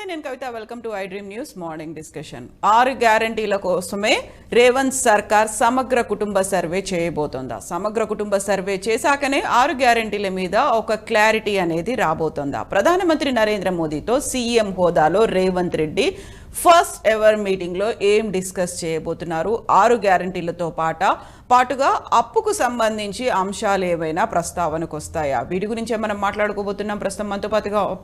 నమస్తే, నేను Kavitha. Welcome to I dream news morning discussion. 6 గ్యారంటీల కోసమే రేవంత్ సర్కార్ సమగ్ర కుటుంబ సర్వే చేయబోతోందా? సమగ్ర కుటుంబ సర్వే చేశాకనే 6 గ్యారంటీల మీద ఒక క్లారిటీ అనేది రాబోతోందా? ప్రధానమంత్రి నరేంద్ర మోదీతో సీఎం హోదాలో రేవంత్ రెడ్డి ఫస్ట్ ఎవర్ మీటింగ్లో ఏం డిస్కస్ చేయబోతున్నారు? 6 గ్యారంటీలతో పాటుగా అప్పుకు సంబంధించి అంశాలు ఏవైనా ప్రస్తావనకు వస్తాయా? వీటి గురించి మనం మాట్లాడుకోబోతున్నాం. ప్రస్తుతం మనతో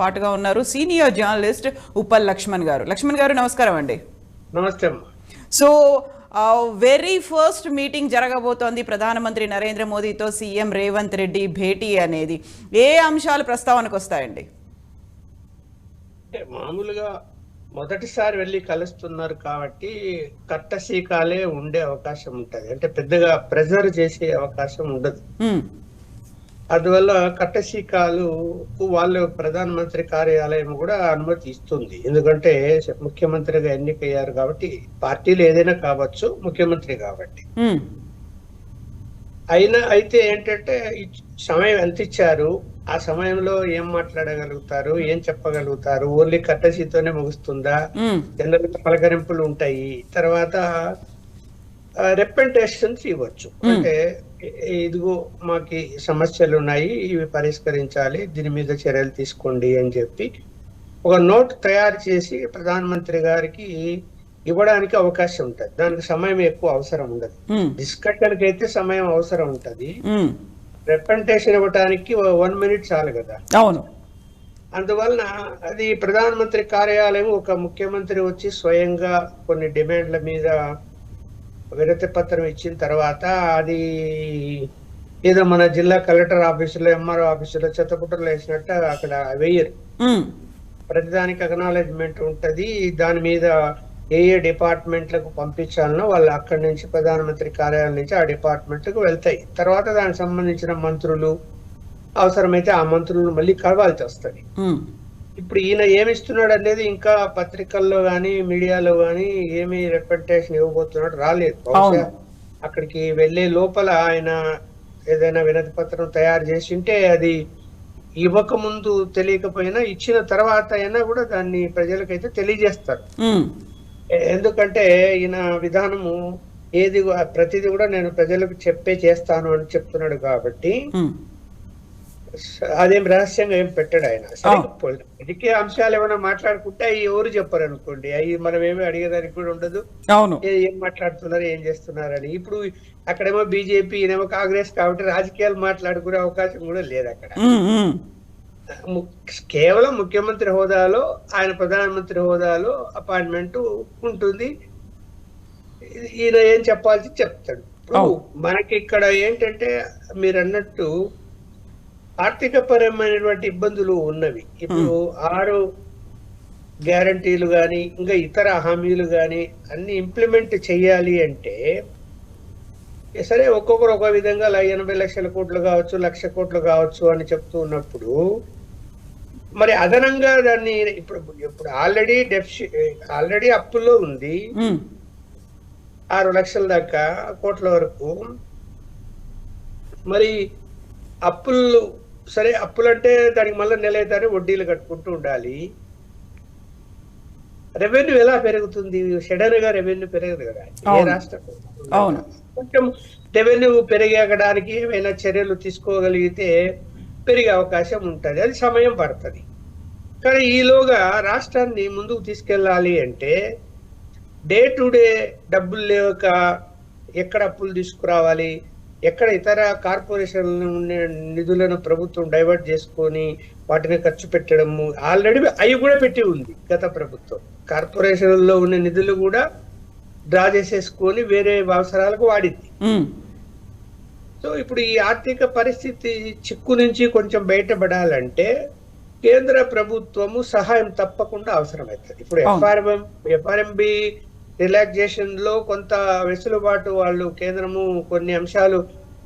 పాటుగా ఉన్నారు సీనియర్ జర్నలిస్ట్ ఉప్పల్ లక్ష్మణ్ గారు. లక్ష్మణ్ గారు, నమస్కారం అండి. నమస్తే. సో వెరీ ఫస్ట్ మీటింగ్ జరగబోతోంది ప్రధానమంత్రి నరేంద్ర మోదీతో సీఎం రేవంత్ రెడ్డి భేటీ అనేది. ఏ అంశాలు ప్రస్తావనకు వస్తాయండి? మామూలుగా మొదటిసారి వెళ్ళి కలుస్తున్నారు కాబట్టి కట్టసీకాలే ఉండే అవకాశం ఉంటది. అంటే పెద్దగా ప్రెజర్ చేసే అవకాశం ఉండదు. అందువల్ల కట్టసీకాలు వాళ్ళు ప్రధానమంత్రి కార్యాలయం కూడా అనుమతి ఇస్తుంది. ఎందుకంటే ముఖ్యమంత్రిగా ఎన్నికయ్యారు కాబట్టి, పార్టీలు ఏదైనా కావచ్చు, ముఖ్యమంత్రి కాబట్టి. అయితే ఏంటంటే సమయం ఎంత ఇచ్చారు, ఆ సమయంలో ఏం మాట్లాడగలుగుతారు, ఏం చెప్పగలుగుతారు? ఓన్లీ కట్టసీతోనే ముగుస్తుందా? జనరల్ పలకరింపులు ఉంటాయి. తర్వాత రిప్రజెంటేషన్స్ ఇవ్వచ్చు. అంటే ఇదిగో మాకు సమస్యలు ఉన్నాయి, ఇవి పరిష్కరించాలి, దీని మీద చర్యలు తీసుకోండి అని చెప్పి ఒక నోట్ తయారు చేసి ప్రధానమంత్రి గారికి ఇవ్వడానికి అవకాశం ఉంటది. దానికి సమయం ఎక్కువ అవసరం ఉండదు. డిస్కషన్ కి అయితే సమయం అవసరం ఉంటది. రిప్రజెంటేషన్ ఇవ్వడానికి 1 minute చాలు కదా. అవును. అందువలన అది ప్రధానమంత్రి కార్యాలయం ఒక ముఖ్యమంత్రి వచ్చి స్వయంగా కొన్ని డిమాండ్ల మీద వినతి పత్రం ఇచ్చిన తర్వాత అది ఏదో మన జిల్లా కలెక్టర్ ఆఫీసులో, ఎంఆర్ఓ ఆఫీసులో చెత్తపుట్టలు వేసినట్టు అక్కడ వేయరు. ప్రతిదానికి అక్నాలెడ్జ్మెంట్ ఉంటది. దాని మీద ఏ డిపార్ట్మెంట్లకు పంపించాలనో వాళ్ళు అక్కడి నుంచి ప్రధానమంత్రి కార్యాలయం నుంచి ఆ డిపార్ట్మెంట్లకు వెళ్తాయి. తర్వాత దానికి సంబంధించిన మంత్రులు అవసరమైతే ఆ మంత్రులను మళ్ళీ కలవాల్సి వస్తుంది. ఇప్పుడు ఈయన ఏమిస్తున్నాడు అనేది ఇంకా పత్రికల్లో గాని మీడియాలో గాని ఏమి రిప్రజెంటేషన్ ఇవ్వబోతున్నాడు రాలేదు. బహుశా అక్కడికి వెళ్లే లోపల ఆయన ఏదైనా వినతి పత్రం తయారు చేసి ఉంటే అది ఇవ్వక ముందు తెలియకపోయినా ఇచ్చిన తర్వాత అయినా కూడా దాన్ని ప్రజలకైతే తెలియజేస్తారు. ఎందుకంటే ఈయన విధానము ఏది ప్రతిదీ కూడా నేను ప్రజలకు చేస్తాను అని చెప్తున్నాడు కాబట్టి అదేం రహస్యంగా ఏం పెట్టాడు ఆయన. రాజకీయ అంశాలు ఏమైనా మాట్లాడుకుంటే అవి ఎవరు చెప్పారు అనుకోండి, అవి మనం ఏమీ అడిగేదానికి కూడా ఉండదు. ఏం మాట్లాడుతున్నారు, ఏం చేస్తున్నారు అని. ఇప్పుడు అక్కడేమో బీజేపీ, ఈయనేమో కాంగ్రెస్ కాబట్టి రాజకీయాలు మాట్లాడుకునే అవకాశం కూడా లేదు అక్కడ. కేవలం ముఖ్యమంత్రి హోదాలో, ఆయన ప్రధానమంత్రి హోదాలో అపాయింట్మెంట్ ఉంటుంది. ఈయన ఏం చెప్పాల్సి చెప్తాడు. ఇప్పుడు మనకి ఇక్కడ ఏంటంటే మీరు అన్నట్టు ఆర్థిక పరమైనటువంటి ఇబ్బందులు ఉన్నవి. ఇప్పుడు 6 గ్యారంటీలు గాని ఇంకా ఇతర హామీలు గాని అన్ని ఇంప్లిమెంట్ చెయ్యాలి అంటే సరే ఒక్కొక్కరు ఒక విధంగా 80 లక్షల కోట్లు కావచ్చు, 1,00,000 కోట్లు కావచ్చు అని చెప్తూ ఉన్నప్పుడు మరి అదనంగా దాన్ని ఇప్పుడు ఆల్రెడీ అప్పుల్లో ఉంది 6 లక్షల దాకా కోట్ల వరకు. మరి అప్పులు సరే, అప్పులంటే దానికి మళ్ళీ నెల అయితే వడ్డీలు కట్టుకుంటూ ఉండాలి. రెవెన్యూ ఎలా పెరుగుతుంది? సడన్ గా రెవెన్యూ పెరగదు కదా ఏ రాష్ట్రం. కొంచెం రెవెన్యూ పెరగడానికి ఏమైనా చర్యలు తీసుకోగలిగితే పెరిగే అవకాశం ఉంటుంది. అది సమయం పడుతుంది. కానీ ఈలోగా రాష్ట్రాన్ని ముందుకు తీసుకెళ్ళాలి అంటే డే టు డే డబ్బులు లేక ఎక్కడ అప్పులు తీసుకురావాలి, ఎక్కడ ఇతర కార్పొరేషన్లు ఉండే నిధులను ప్రభుత్వం డైవర్ట్ చేసుకొని వాటిని ఖర్చు పెట్టడము. ఆల్రెడీ అవి కూడా పెట్టి ఉంది గత ప్రభుత్వం. కార్పొరేషన్లో ఉన్న నిధులు కూడా డ్రా చేసేసుకొని వేరే అవసరాలకు వాడింది. సో ఇప్పుడు ఈ ఆర్థిక పరిస్థితి చిక్కు నుంచి కొంచెం బయటపడాలంటే కేంద్ర ప్రభుత్వము సహాయం తప్పకుండా అవసరమవుతుంది. ఇప్పుడు ఎఫ్ఆర్ఎంబి రిలాక్సేషన్ లో కొంత వెసులుబాటు వాళ్ళు కేంద్రము కొన్ని అంశాలు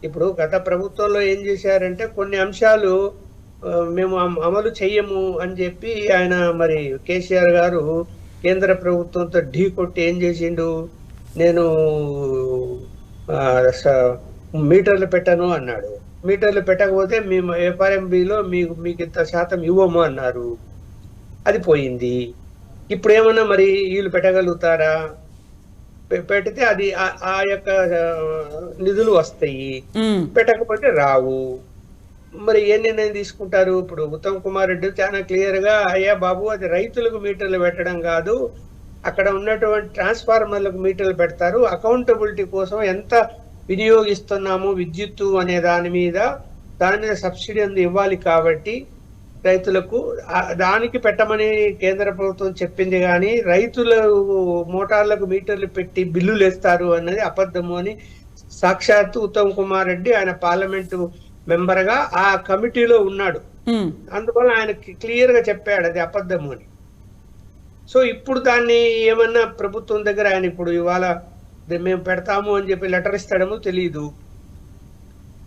ఇప్పుడు గత ప్రభుత్వంలో ఏం చేశారంటే కొన్ని అంశాలు మేము అమలు చెయ్యము అని చెప్పి ఆయన మరి కేసీఆర్ గారు కేంద్ర ప్రభుత్వంతో ఢీ కొట్టి ఏం చేసిండు, నేను మీటర్లు పెట్టను అన్నాడు. మీటర్లు పెట్టకపోతే మేము ఎఫ్ఆర్ఎంబిలో మీకు ఇంత శాతం ఇవ్వము అన్నారు. అది పోయింది. ఇప్పుడు ఏమన్నా మరి వీళ్ళు పెట్టగలుగుతారా? పెడితే అది ఆ యొక్క నిధులు వస్తాయి, పెట్టకపోతే రావు. మరి ఏ నిర్ణయం తీసుకుంటారు? ఇప్పుడు ఉత్తమ్ కుమార్ రెడ్డి చాలా క్లియర్ గా, అయ్యా బాబు అది రైతులకు మీటర్లు పెట్టడం కాదు, అక్కడ ఉన్నటువంటి ట్రాన్స్ఫార్మర్లకు మీటర్లు పెడతారు, అకౌంటబిలిటీ కోసం ఎంత వినియోగిస్తున్నాము విద్యుత్తు అనే దాని మీద సబ్సిడీ ఇవ్వాలి కాబట్టి రైతులకు దానికి పెట్టమని కేంద్ర ప్రభుత్వం చెప్పింది. కానీ రైతుల మోటార్లకు మీటర్లు పెట్టి బిల్లులు వేస్తారు అన్నది అబద్ధము అని సాక్షాత్తు ఉత్తమ్ కుమార్ రెడ్డి ఆయన పార్లమెంటు మెంబర్ గా ఆ కమిటీలో ఉన్నాడు. అందువల్ల ఆయన క్లియర్ గా చెప్పాడు అది అబద్ధము అని. సో ఇప్పుడు దాన్ని ఏమన్నా ప్రభుత్వం దగ్గర ఆయన ఇప్పుడు ఇవాళ మేము పెడతాము అని చెప్పి లెటర్ ఇస్తాడేమో తెలియదు.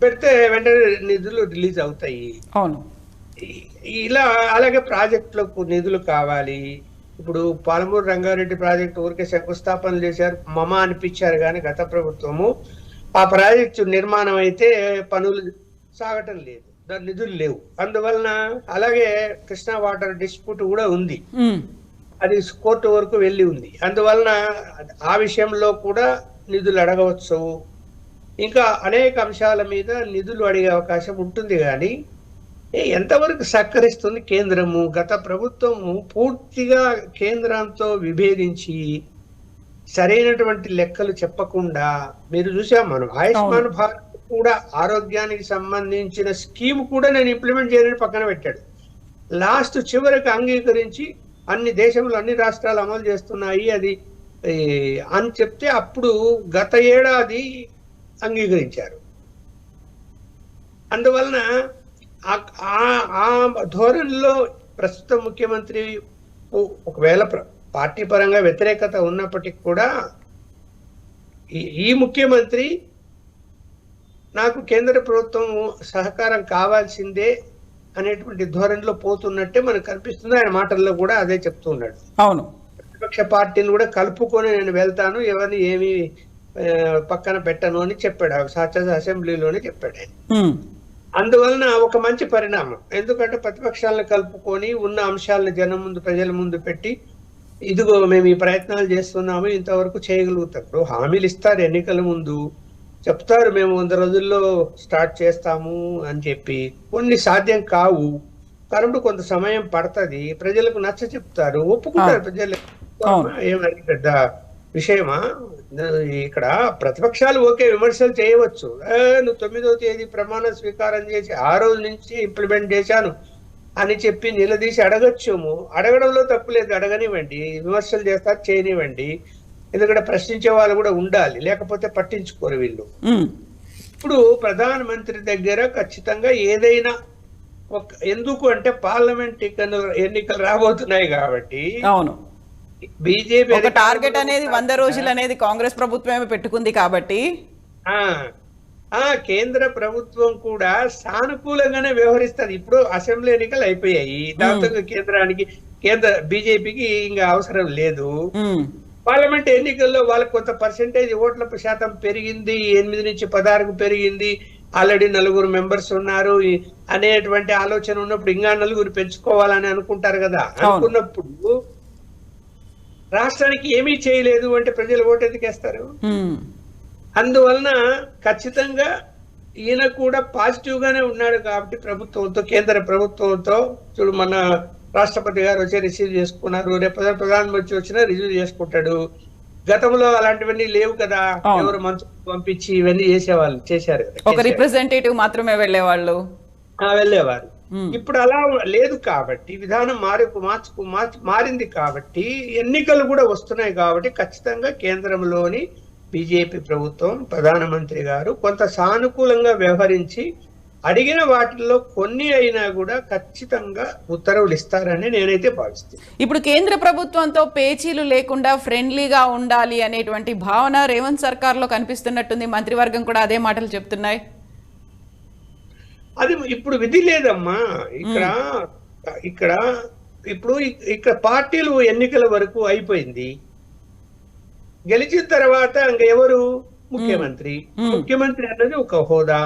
పెడితే వెంటనే నిధులు రిలీజ్ అవుతాయి. అవును, ఇలా అలాగే ప్రాజెక్టులకు నిధులు కావాలి. ఇప్పుడు పాలమూరు రంగారెడ్డి ప్రాజెక్టు ఊరికే శంకుస్థాపన చేశారు, మమ అనిపించారు కానీ గత ప్రభుత్వము ఆ ప్రాజెక్టు నిర్మాణం అయితే పనులు సాగటం లేదు, దాని నిధులు లేవు. అందువలన అలాగే కృష్ణా వాటర్ డిస్ప్యూట్ కూడా ఉంది, అది కోర్టు వరకు వెళ్ళి ఉంది. అందువలన ఆ విషయంలో కూడా నిధులు అడగవచ్చు. ఇంకా అనేక అంశాల మీద నిధులు అడిగే అవకాశం ఉంటుంది. కానీ ఎంతవరకు సహకరిస్తుంది కేంద్రము? గత ప్రభుత్వము పూర్తిగా కేంద్రంతో విభేదించి సరైనటువంటి లెక్కలు చెప్పకుండా, మీరు చూసాం మనం ఆయుష్మాన్ భారత్ కూడా ఆరోగ్యానికి సంబంధించిన స్కీమ్ కూడా నేను ఇంప్లిమెంట్ చేయడానికి పక్కన పెట్టాడు. లాస్ట్ చివరికి అంగీకరించి అన్ని దేశంలో అన్ని రాష్ట్రాలు అమలు చేస్తున్నాయి అది అని చెప్తే అప్పుడు గత ఏడాది అంగీకరించారు. అందువలన ఆ ధోరణిలో ప్రస్తుత ముఖ్యమంత్రి ఒకవేళ పార్టీ పరంగా వ్యతిరేకత ఉన్నప్పటికీ కూడా ఈ ముఖ్యమంత్రి నాకు కేంద్ర ప్రభుత్వం సహకారం కావాల్సిందే అనేటువంటి ధోరణిలో పోతున్నట్టే మనకు కనిపిస్తుంది. ఆయన మాటల్లో కూడా అదే చెప్తూ ఉన్నాడు. అవును, ప్రతిపక్ష పార్టీని కూడా కలుపుకొని నేను వెళ్తాను, ఎవరిని ఏమి పక్కన పెట్టను అని చెప్పాడు, అసెంబ్లీలోనే చెప్పాడు ఆయన. అందువలన ఒక మంచి పరిణామం. ఎందుకంటే ప్రతిపక్షాలను కలుపుకొని ఉన్న అంశాలను జనం ముందు ప్రజల ముందు పెట్టి ఇదిగో మేము ఈ ప్రయత్నాలు చేస్తున్నాము, ఇంతవరకు చేయగలుగుతారు. హామీలు ఇస్తారు, ఎన్నికల ముందు చెప్తారు మేము 100 రోజుల్లో స్టార్ట్ చేస్తాము అని చెప్పి, కొన్ని సాధ్యం కావు, కరెంటు కొంత సమయం పడుతుంది, ప్రజలకు నచ్చ చెప్తారు, ఒప్పుకుంటారు ప్రజలు. ఏమని పెద్ద విషయమా? ఇక్కడ ప్రతిపక్షాలు ఓకే విమర్శలు చేయవచ్చు, నువ్వు 9వ తేదీ ప్రమాణ స్వీకారం చేసి ఆ రోజు నుంచి ఇంప్లిమెంట్ చేశాను అని చెప్పి నిలదీసి అడగచ్చేమో. అడగడంలో తప్పులేదు, అడగనివ్వండి, విమర్శలు చేస్తారు చేయనివ్వండి, ఎందుకంటే ప్రశ్నించే వాళ్ళు కూడా ఉండాలి, లేకపోతే పట్టించుకోరు వీళ్ళు. ఇప్పుడు ప్రధానమంత్రి దగ్గర ఖచ్చితంగా ఏదైనా ఎందుకు అంటే పార్లమెంట్ ఎన్నికలు రాబోతున్నాయి కాబట్టి అవును, బీజేపీ ఒక టార్గెట్ అనేది 100 రోజులు అనేది కాంగ్రెస్ ప్రభుత్వమే పెట్టుకుంది కాబట్టి కేంద్ర ప్రభుత్వం కూడా సానుకూలంగానే వ్యవహరిస్తుంది. ఇప్పుడు అసెంబ్లీ ఎన్నికలు అయిపోయాయి, దాంతో కేంద్ర బీజేపీకి ఇంకా అవసరం లేదు. పార్లమెంట్ ఎన్నికల్లో వాళ్ళకి కొంత పర్సెంటేజ్ ఓట్ల శాతం పెరిగింది, 8 నుంచి 16కు పెరిగింది, ఆల్రెడీ 4 మెంబర్స్ ఉన్నారు అనేటువంటి ఆలోచన ఉన్నప్పుడు ఇంకా 4 పెంచుకోవాలని అనుకుంటారు కదా. అనుకున్నప్పుడు రాష్ట్రానికి ఏమీ చేయలేదు అంటే ప్రజలు ఓటు ఎందుకేస్తారు? అందువలన ఖచ్చితంగా ఈయన కూడా పాజిటివ్ గానే ఉన్నాడు కాబట్టి ప్రభుత్వంతో, కేంద్ర ప్రభుత్వంతో. చూడు, మన రాష్ట్రపతి గారు వచ్చి రిసీవ్ చేసుకున్నారు, రేపు ప్రధానమంత్రి వచ్చినా రిసీవ్ చేసుకుంటాడు. గతంలో అలాంటివన్నీ లేవు కదా, ఎవరు మంత్రులు పంపించి ఇవన్నీ చేశారు, ఒక రిప్రజెంటేటివ్ మాత్రమే వెళ్ళేవాళ్ళు. ఇప్పుడు అలా లేదు కాబట్టి విధానం మారింది కాబట్టి ఎన్నికలు కూడా వస్తున్నాయి కాబట్టి ఖచ్చితంగా కేంద్రంలోని బీజేపీ ప్రభుత్వం, ప్రధానమంత్రి గారు కొంత సానుకూలంగా వ్యవహరించి అడిగిన వాటిల్లో కొన్ని అయినా కూడా ఖచ్చితంగా ఉత్తర్వులు ఇస్తారని నేనైతే భావిస్తాను. ఇప్పుడు కేంద్ర ప్రభుత్వంతో పేచీలు లేకుండా ఫ్రెండ్లీగా ఉండాలి అనేటువంటి భావన రేవంత్ సర్కార్ లో కనిపిస్తున్నట్టుంది. మంత్రివర్గం కూడా అదే మాటలు చెప్తున్నాయి. అది ఇప్పుడు విధి లేదమ్మా. ఇక్కడ పార్టీలు ఎన్నికల వరకు అయిపోయింది. గెలిచిన తర్వాత ఇంక ఎవరు ముఖ్యమంత్రి? ముఖ్యమంత్రి అన్నది ఒక హోదా.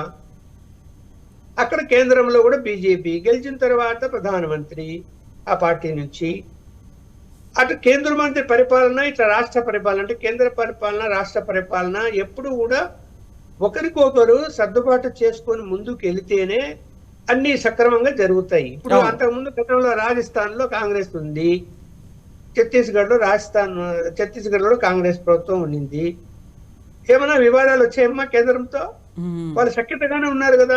అక్కడ కేంద్రంలో కూడా బీజేపీ, గెలిచిన తర్వాత ప్రధానమంత్రి ఆ పార్టీ నుంచి. అటు కేంద్ర మంత్రి పరిపాలన, ఇట్లా రాష్ట్ర పరిపాలన, అంటే కేంద్ర పరిపాలన రాష్ట్ర పరిపాలన ఎప్పుడు కూడా ఒకరికొకరు సర్దుబాటు చేసుకొని ముందుకు వెళితేనే అన్ని సక్రమంగా జరుగుతాయి. ఇప్పుడు అంతకుముందు గతంలో రాజస్థాన్ లో కాంగ్రెస్ ఉంది, ఛత్తీస్గఢ్ లో కాంగ్రెస్ ప్రభుత్వం ఉండింది. ఏమైనా వివాదాలు వచ్చాయమ్మా కేంద్రంతో? వాళ్ళు సఖ్యతగానే ఉన్నారు కదా,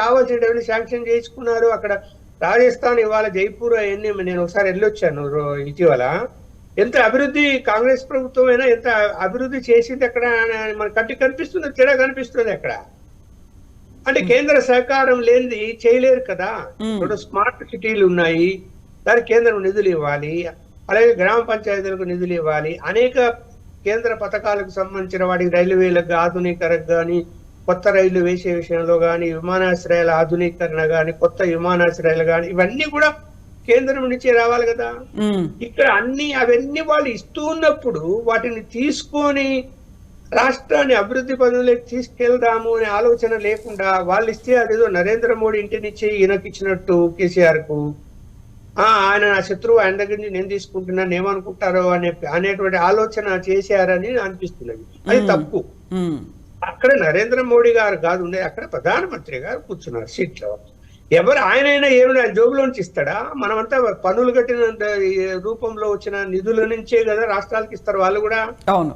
కావాల్సిన డబ్బులు శాంక్షన్ చేసుకున్నారు. అక్కడ రాజస్థాన్ ఇవాళ జైపూర్ అవన్నీ నేను ఒకసారి వెళ్ళొచ్చాను ఇటీవల. ఎంత అభివృద్ధి కాంగ్రెస్ ప్రభుత్వం అయినా ఎంత అభివృద్ధి చేసింది అక్కడ మన కంటికి కనిపిస్తుంది, తేడా కనిపిస్తుంది అక్కడ. అంటే కేంద్ర సహకారం లేనిది చేయలేరు కదా. ఇప్పుడు స్మార్ట్ సిటీలు ఉన్నాయి, దానికి కేంద్రం నిధులు ఇవ్వాలి, అలాగే గ్రామ పంచాయతీలకు నిధులు ఇవ్వాలి, అనేక కేంద్ర పథకాలకు సంబంధించిన వాటికి రైల్వేలకు ఆధునీకరణ కానీ, కొత్త రైళ్లు వేసే విషయంలో కానీ, విమానాశ్రయాల ఆధునీకరణ కానీ, కొత్త విమానాశ్రయాలు కానీ, ఇవన్నీ కూడా కేంద్రం నుంచి రావాలి కదా. ఇక్కడ అవన్నీ వాళ్ళు ఇస్తూ ఉన్నప్పుడు వాటిని తీసుకొని రాష్ట్రాన్ని అభివృద్ధి పనులకు తీసుకెళ్దాము అనే ఆలోచన లేకుండా వాళ్ళు ఇస్తే అదేదో నరేంద్ర మోడీ ఇంటి నుంచి ఈయనకి ఇచ్చినట్టు కేసీఆర్ కు ఆయన నా శత్రువు, ఆయన దగ్గర నుంచి నేను తీసుకుంటున్నాను ఏమనుకుంటారో అనేటువంటి ఆలోచన చేశారని అనిపిస్తున్నది. అది తప్పు. అక్కడ నరేంద్ర మోడీ గారు కాదు ఉండేది, అక్కడ ప్రధానమంత్రి గారు కూర్చున్నారు సీట్లో. ఆయనైనా ఏమైనా జోబులోంచి ఇస్తాడా? మనమంతా పన్నులు కట్టిన రూపంలో వచ్చిన నిధుల నుంచే కదా రాష్ట్రాలకు ఇస్తారు వాళ్ళు కూడా. అవును,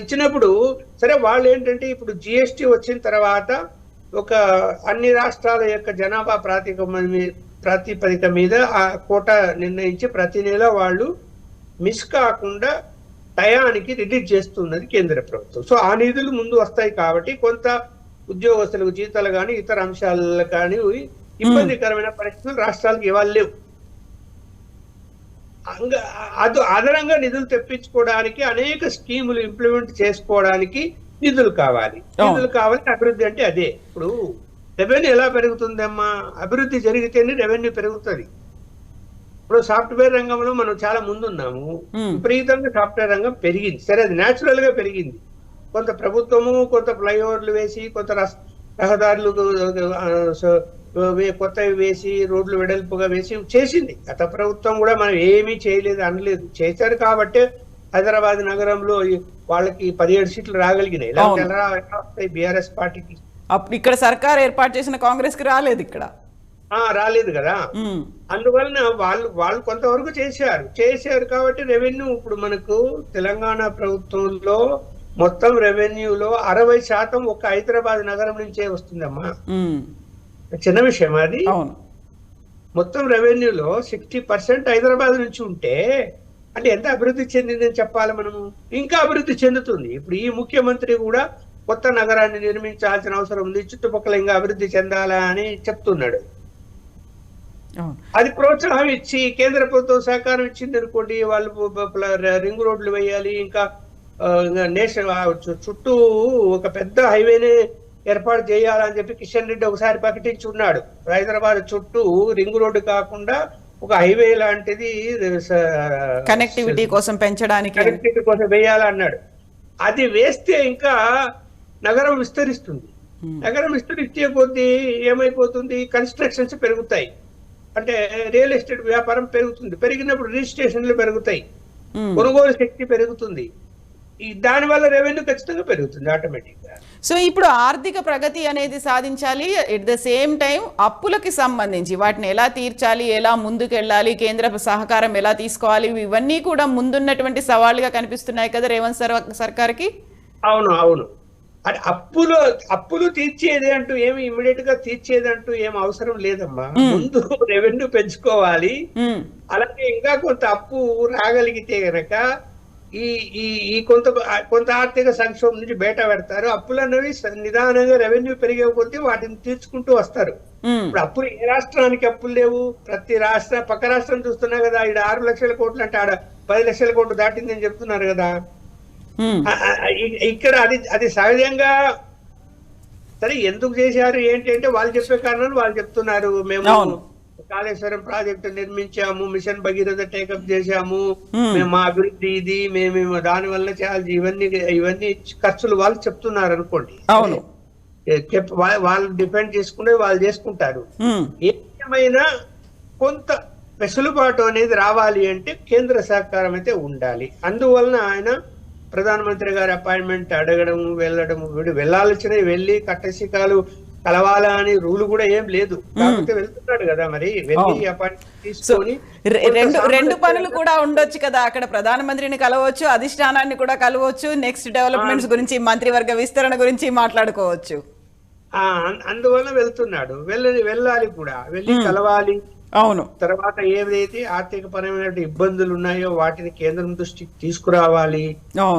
ఇచ్చినప్పుడు సరే వాళ్ళు ఏంటంటే ఇప్పుడు జిఎస్టి వచ్చిన తర్వాత ఒక అన్ని రాష్ట్రాల యొక్క జనాభా ప్రాతిపదిక మీద ఆ కోటా నిర్ణయించి ప్రతి నెల వాళ్ళు మిస్ కాకుండా టయానికి రిలీజ్ చేస్తున్నది కేంద్ర ప్రభుత్వం. సో ఆ నిధులు ముందు వస్తాయి కాబట్టి కొంత ఉద్యోగస్తులకు జీతాలు కానీ ఇతర అంశాలు కానీ ఇబ్బందికరమైన పరిస్థితులు రాష్ట్రాలకు ఇవ్వాలి లేవు. అదనంగా నిధులు తెప్పించుకోవడానికి అనేక స్కీములు ఇంప్లిమెంట్ చేసుకోవడానికి నిధులు కావాలి. అభివృద్ధి అంటే అదే. ఇప్పుడు రెవెన్యూ ఎలా పెరుగుతుందమ్మా? అభివృద్ధి జరిగితేనే రెవెన్యూ పెరుగుతుంది. ఇప్పుడు సాఫ్ట్వేర్ రంగంలో మనం చాలా ముందున్నాము, విపరీతంగా సాఫ్ట్వేర్ రంగం పెరిగింది. సరే, అది న్యాచురల్ గా పెరిగింది. కొంత ప్రభుత్వము కొంత ఫ్లైఓవర్లు వేసి, కొంత రహదారులు కొత్తవి వేసి, రోడ్లు వెడల్పుగా వేసి చేసింది. గత ప్రభుత్వం కూడా మనం ఏమీ చేయలేదు అనలేదు, చేశారు కాబట్టి హైదరాబాద్ నగరంలో వాళ్ళకి 17 సీట్లు రాగలిగినాయి. బీఆర్ఎస్ పార్టీకి అప్పుడు ఇక్కడ సర్కార్ ఏర్పాటు చేసిన కాంగ్రెస్ కి రాలేదు, ఇక్కడ రాలేదు కదా. అందువలన వాళ్ళు కొంతవరకు చేశారు కాబట్టి రెవెన్యూ ఇప్పుడు మనకు తెలంగాణ ప్రభుత్వంలో మొత్తం రెవెన్యూలో 60% ఒక్క హైదరాబాద్ నగరం నుంచే వస్తుందమ్మా. చిన్న విషయం అది. మొత్తం రెవెన్యూలో 60% హైదరాబాద్ నుంచి ఉంటే అంటే ఎంత అభివృద్ధి చెందిందని చెప్పాలి మనము. ఇంకా అభివృద్ధి చెందుతుంది. ఇప్పుడు ఈ ముఖ్యమంత్రి కూడా కొత్త నగరాన్ని నిర్మించాల్సిన అవసరం ఉంది, చుట్టుపక్కల ఇంకా అభివృద్ధి చెందాలా అని చెప్తున్నాడు. అది ప్రోత్సాహం ఇచ్చి కేంద్ర ప్రభుత్వం సహకారం ఇచ్చింది అనుకోండి, వాళ్ళు రింగ్ రోడ్లు వేయాలి, ఇంకా నేషనల్ చుట్టూ ఒక పెద్ద హైవేనే ఏర్పాటు చేయాలని చెప్పి కిషన్ రెడ్డి ఒకసారి ప్రకటించున్నాడు. హైదరాబాద్ చుట్టూ రింగ్ రోడ్డు కాకుండా ఒక హైవే లాంటిది కనెక్టివిటీ కోసం వేయాలన్నాడు. అది వేస్తే ఇంకా నగరం విస్తరిస్తుంది. నగరం విస్తరించే కొద్దీ ఏమైపోతుంది, కన్స్ట్రక్షన్స్ పెరుగుతాయి, అంటే రియల్ ఎస్టేట్ వ్యాపారం పెరుగుతుంది. పెరిగినప్పుడు రిజిస్ట్రేషన్లు పెరుగుతాయి, కొనుగోలు శక్తి పెరుగుతుంది. దానివల్ల రెవెన్యూ ఖచ్చితంగా పెరుగుతుంది ఆటోమేటిక్ గా. సో ఇప్పుడు ఆర్థిక ప్రగతి అనేది సాధించాలి, ఎట్ ద సేమ్ టైం అప్పులకి సంబంధించి వాటిని ఎలా తీర్చాలి, ఎలా ముందుకెళ్ళాలి, కేంద్ర సహకారం ఎలా తీసుకోవాలి, ఇవన్నీ కూడా ముందున్నటువంటి సవాళ్ళుగా కనిపిస్తున్నాయి కదా రేవంత్ సర్కార్కి. అవును. అంటే అప్పులు తీర్చేది అంటూ ఏమి ఇమ్మీడియట్ గా తీర్చేది అంటూ ఏం అవసరం లేదమ్మా. ముందు రెవెన్యూ పెంచుకోవాలి, అలాగే ఇంకా కొంత అప్పు రాగలిగితే గనక ఈ కొంత ఆర్థిక సంక్షోభం నుంచి బయట పెడతారు. అప్పులు అనేవి నిదానంగా రెవెన్యూ పెరిగే కొద్దీ వాటిని తీర్చుకుంటూ వస్తారు. ఇప్పుడు అప్పులు ఏ రాష్ట్రానికి అప్పులు లేవు? ప్రతి పక్క రాష్ట్రం చూస్తున్నా కదా, ఇక్కడ 6 లక్షల కోట్లు అంటే ఆడ 10 లక్షల కోట్లు దాటిందని చెప్తున్నారు కదా. ఇక్కడ అది సహజంగా సరే ఎందుకు చేశారు ఏంటి అంటే వాళ్ళు చెప్పే కారణాలు వాళ్ళు చెప్తున్నారు. మేము కాళేశ్వరం ప్రాజెక్టు నిర్మించాము, మిషన్ భగీరథ టేకప్ చేశాము, మేము మా అభివృద్ధి ఇది, మేము దాని వల్ల చేయాలి, ఇవన్నీ ఖర్చులు వాళ్ళు చెప్తున్నారు అనుకోండి. వాళ్ళు డిపెండ్ చేసుకునే వాళ్ళు చేసుకుంటారు. ఏమైనా కొంత వెసులుబాటు అనేది రావాలి అంటే కేంద్ర సహకారం అయితే ఉండాలి. అందువలన ఆయన ప్రధానమంత్రి గారి అపాయింట్మెంట్ అడగడం, వెళ్ళడం, వెళ్ళాల్సిన వెళ్ళి కట్టసికాలు కలవాలా అని రూల్ కూడా ఏం లేదు, కాకపోతే వెళ్తున్నాడు కదా, మరి వెళ్ళి అపాయింట్మెంట్ తీసుకొని రెండు పనులు కూడా ఉండొచ్చు కదా, అక్కడ ప్రధానమంత్రిని కలవచ్చు, అధిష్టానాన్ని కూడా కలవచ్చు, నెక్స్ట్ డెవలప్మెంట్స్ గురించి మంత్రివర్గ విస్తరణ గురించి మాట్లాడుకోవచ్చు. అందువల్ల వెళ్తున్నాడు, వెళ్ళాలి కూడా, వెళ్ళి కలవాలి. అవును. తర్వాత ఏదైతే ఆర్థిక పరమైన ఇబ్బందులు ఉన్నాయో వాటిని కేంద్రం దృష్టికి తీసుకురావాలి.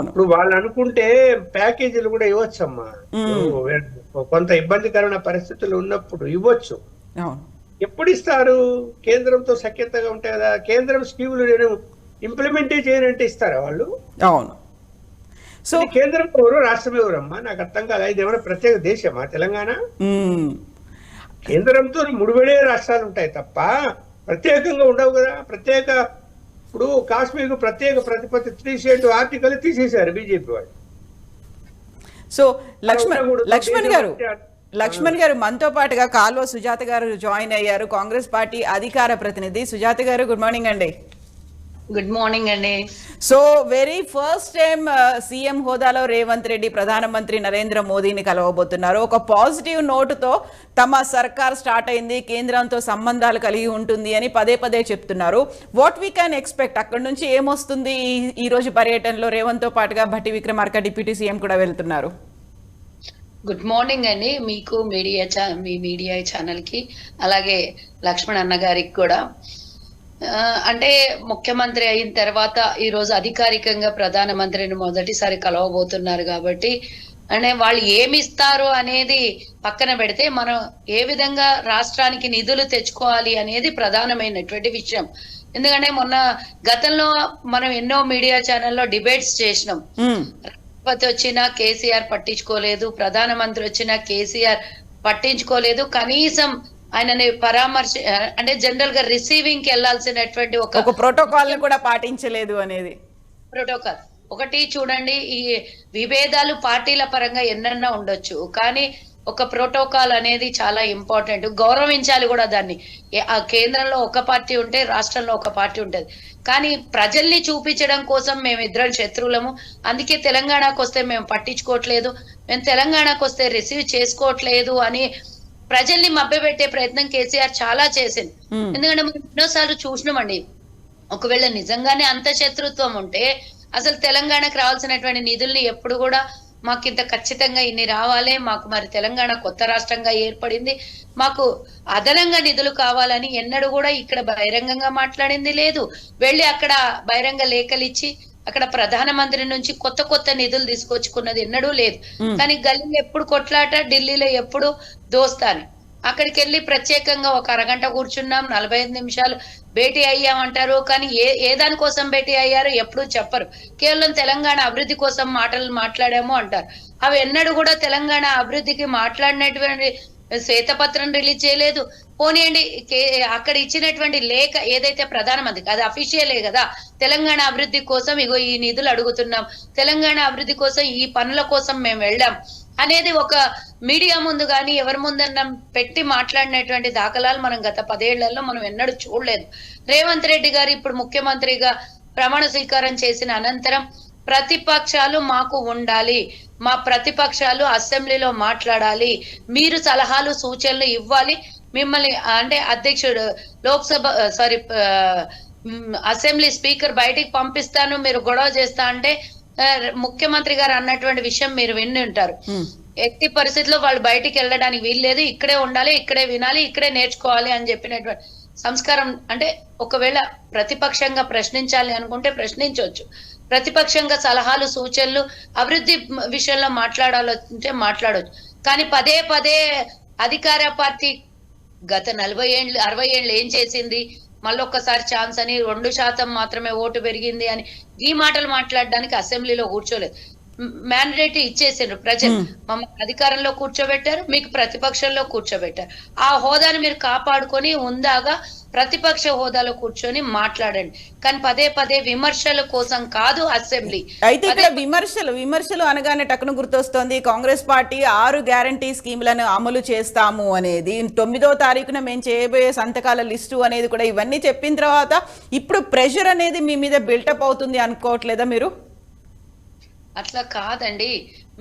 ఇప్పుడు వాళ్ళు అనుకుంటే ప్యాకేజీలు కూడా ఇవ్వచ్చమ్మా, కొంత ఇబ్బందికరమైన పరిస్థితులు ఉన్నప్పుడు ఇవ్వచ్చు. ఎప్పుడు ఇస్తారు? కేంద్రంతో సఖ్యతగా ఉంటాయి కదా, కేంద్రం స్కీములు నేను ఇంప్లిమెంటే చేయనంటే ఇస్తారా వాళ్ళు? అవును. సో కేంద్రం ఎవరు, రాష్ట్రం ఎవరమ్మా? నాకు అర్థం కాదు. ఇది ఏమైనా ప్రత్యేక దేశమా తెలంగాణ? కేంద్రంతో ముడిపడే రాష్ట్రాలు ఉంటాయి తప్ప ప్రత్యేకంగా ఉండవు కదా. ఇప్పుడు కాశ్మీర్ కు ప్రత్యేక ప్రతిపత్తి 3 ఆర్టికల్ తీసేశారు బీజేపీ వాళ్ళు. సో లక్ష్మణ్ గారు మనతో పాటుగా కాల్వ సుజాత గారు జాయిన్ అయ్యారు, కాంగ్రెస్ పార్టీ అధికార ప్రతినిధి. సుజాత గారు, గుడ్ మార్నింగ్ అండి. గుడ్ మార్నింగ్ అండి. So very first time CM హోదాలో రేవంత్ రెడ్డి ప్రధానమంత్రి నరేంద్ర మోదీని కలవబోతున్నారు. ఒక పాజిటివ్ నోటుతో తమ సర్కార్ స్టార్ట్ అయింది, కేంద్రంతో సంబంధాలు కలిగి ఉంటుంది అని పదే పదే చెప్తున్నారు. What we can expect? అక్కడ నుంచి ఏమొస్తుంది? ఈ రోజు పర్యటనలో రేవంత్ తో పాటుగా భట్టి విక్రమార్క డిప్యూటీ సీఎం కూడా వెళ్తున్నారు. గుడ్ మార్నింగ్ అండి మీకు, మీ మీడియా ఛానల్ కి, అలాగే లక్ష్మణ్ అన్న గారికి కూడా. అంటే ముఖ్యమంత్రి అయిన తర్వాత ఈ రోజు అధికారికంగా ప్రధానమంత్రిని మొదటిసారి కలవబోతున్నారు కాబట్టి, అంటే వాళ్ళు ఏమి ఇస్తారు అనేది పక్కన పెడితే మనం ఏ విధంగా రాష్ట్రానికి నిధులు తెచ్చుకోవాలి అనేది ప్రధానమైనటువంటి విషయం. ఎందుకంటే గతంలో మనం ఎన్నో మీడియా ఛానల్లో డిబేట్స్ చేసినాం. రాష్ట్రపతి వచ్చినా కేసీఆర్ పట్టించుకోలేదు, ప్రధానమంత్రి వచ్చినా కేసీఆర్ పట్టించుకోలేదు, కనీసం ఆయనని అంటే జనరల్ గా రిసీవింగ్ కి వెళ్లాల్సినటువంటి ఒక ప్రోటోకాల్ కూడా పాటించలేదు అనేది. ప్రోటోకాల్ ఒకటి చూడండి, ఈ విభేదాలు పార్టీల పరంగా ఎన్నన్నా ఉండొచ్చు, కానీ ఒక ప్రోటోకాల్ అనేది చాలా ఇంపార్టెంట్. గౌరవించాలి కూడా దాన్ని. ఆ కేంద్రంలో ఒక పార్టీ ఉంటే రాష్ట్రంలో ఒక పార్టీ ఉంటది, కానీ ప్రజల్ని చూపించడం కోసం మేమిద్దరం శత్రువులము, అందుకే తెలంగాణకు వస్తే మేము పట్టించుకోవట్లేదు, మేము తెలంగాణకు వస్తే రిసీవ్ చేసుకోవట్లేదు అని ప్రజల్ని మభ్యపెట్టే ప్రయత్నం కేసీఆర్ చాలా చేసింది. ఎందుకంటే మనం ఎన్నోసార్లు చూసినామండి, ఒకవేళ నిజంగానే అంత శత్రుత్వం ఉంటే అసలు తెలంగాణకు రావాల్సినటువంటి నిధుల్ని ఎప్పుడు కూడా మాకు ఇంత ఖచ్చితంగా ఇన్ని రావాలి, మాకు మరి తెలంగాణ కొత్త రాష్ట్రంగా ఏర్పడింది, మాకు అదనంగా నిధులు కావాలని ఎన్నడూ కూడా ఇక్కడ బహిరంగంగా మాట్లాడింది లేదు. వెళ్ళి అక్కడ బహిరంగ లేఖలు ఇచ్చి అక్కడ ప్రధానమంత్రి నుంచి కొత్త నిధులు తీసుకొచ్చుకున్నది ఎన్నడూ లేదు. కానీ గల్లీలో ఎప్పుడు కొట్లాట, ఢిల్లీలో ఎప్పుడు దోస్తాని. అక్కడికి వెళ్ళి ప్రత్యేకంగా ఒక అరగంట కూర్చున్నాం, 45 నిమిషాలు భేటీ అయ్యామంటారు, కానీ ఏ దానికోసం భేటీ అయ్యారో ఎప్పుడు చెప్పరు. కేవలం తెలంగాణ అభివృద్ధి కోసం మాట్లాడాము అంటారు. అవి ఎన్నడూ కూడా తెలంగాణ అభివృద్ధికి మాట్లాడినటువంటి శ్వేతపత్రం రిలీజ్ చేయలేదు. పోనీయండి, అక్కడ ఇచ్చినటువంటి లేఖ ఏదైతే ప్రధానమంత్రికి, అది అఫీషియలే కదా, తెలంగాణ అభివృద్ధి కోసం ఇగో ఈ నిధులు అడుగుతున్నాం, తెలంగాణ అభివృద్ధి కోసం ఈ పనుల కోసం మేము వెళ్ళాం అనేది ఒక మీడియా ముందు కానీ ఎవరి ముందన్నా పెట్టి మాట్లాడినటువంటి దాఖలాలు మనం గత 10 ఏళ్లలో మనం ఎన్నడూ చూడలేదు. రేవంత్ రెడ్డి గారు ఇప్పుడు ముఖ్యమంత్రిగా ప్రమాణ స్వీకారం చేసిన అనంతరం ప్రతిపక్షాలు మాకు ఉండాలి, మా ప్రతిపక్షాలు అసెంబ్లీలో మాట్లాడాలి, మీరు సలహాలు సూచనలు ఇవ్వాలి, మిమ్మల్ని అంటే అధ్యక్షుడు అసెంబ్లీ స్పీకర్ బయటికి పంపిస్తాను, మీరు గొడవ చేస్తా అంటే ముఖ్యమంత్రి గారు అన్నటువంటి విషయం మీరు విని ఉంటారు. ఎట్టి పరిస్థితిలో వాళ్ళు బయటికి వెళ్ళడానికి వీల్లేదు, ఇక్కడే ఉండాలి, ఇక్కడే వినాలి, ఇక్కడే నేర్చుకోవాలి అని చెప్పినటువంటి సంస్కారం. అంటే ఒకవేళ ప్రతిపక్షంగా ప్రశ్నించాలి అనుకుంటే ప్రశ్నించవచ్చు, ప్రతిపక్షంగా సలహాలు సూచనలు అభివృద్ధి విషయంలో మాట్లాడాలంటే మాట్లాడవచ్చు. కానీ పదే అధికార పార్టీ గత 40 ఏళ్ళు 60 ఏళ్ళు ఏం చేసింది, మళ్ళొక్కసారి ఛాన్స్ అని 2% మాత్రమే ఓటు పెరిగింది అని ఈ మాటలు మాట్లాడడానికి అసెంబ్లీలో కూర్చోలేదు. మ్యాండేట్ ఇచ్చేసిండ్రు ప్రజలు. మమ్మల్ని అధికారంలో కూర్చోబెట్టారు, మీకు ప్రతిపక్షంలో కూర్చోబెట్టారు. ఆ హోదాను మీరు కాపాడుకొని ఉందాగా ప్రతిపక్ష హోదాలో కూర్చొని మాట్లాడండి, కానీ పదే పదే విమర్శల కోసం కాదు అసెంబ్లీ. అయితే ఇక్కడ విమర్శలు అనగానే టక్కున గుర్తొస్తోంది కాంగ్రెస్ పార్టీ 6 గ్యారంటీ స్కీములను అమలు చేస్తాము అనేది, 9వ తారీఖున మేము చేయబోయే సంతకాల లిస్టు అనేది కూడా, ఇవన్నీ చెప్పిన తర్వాత ఇప్పుడు ప్రెషర్ అనేది మీ మీద బిల్టప్ అవుతుంది అనుకోవట్లేదా మీరు? అట్లా కాదండి,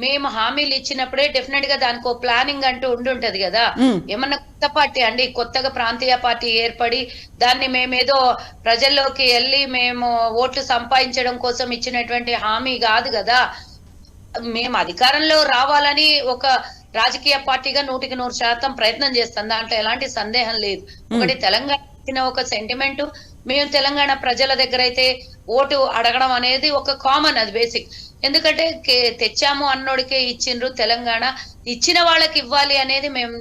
మేము హామీలు ఇచ్చినప్పుడే డెఫినెట్ గా దానికి ప్లానింగ్ అంటూ ఉండుంటది కదా. ఏమన్నా కొత్త పార్టీ అండి, కొత్తగా ప్రాంతీయ పార్టీ ఏర్పడి దాన్ని మేమేదో ప్రజల్లోకి వెళ్ళి మేము ఓట్లు సంపాదించడం కోసం ఇచ్చినటువంటి హామీ కాదు కదా. మేము అధికారంలో రావాలని ఒక రాజకీయ పార్టీగా 100% ప్రయత్నం చేస్తాం, దాంట్లో ఎలాంటి సందేహం లేదు. ఒకటి తెలంగాణ ఒక సెంటిమెంట్, మేము తెలంగాణ ప్రజల దగ్గర అయితే ఓటు అడగడం అనేది ఒక కామన్, అది బేసిక్. ఎందుకంటే తెచ్చాము అన్నోడికే ఇచ్చిండ్రు తెలంగాణ, ఇచ్చిన వాళ్ళకి ఇవ్వాలి అనేది మేము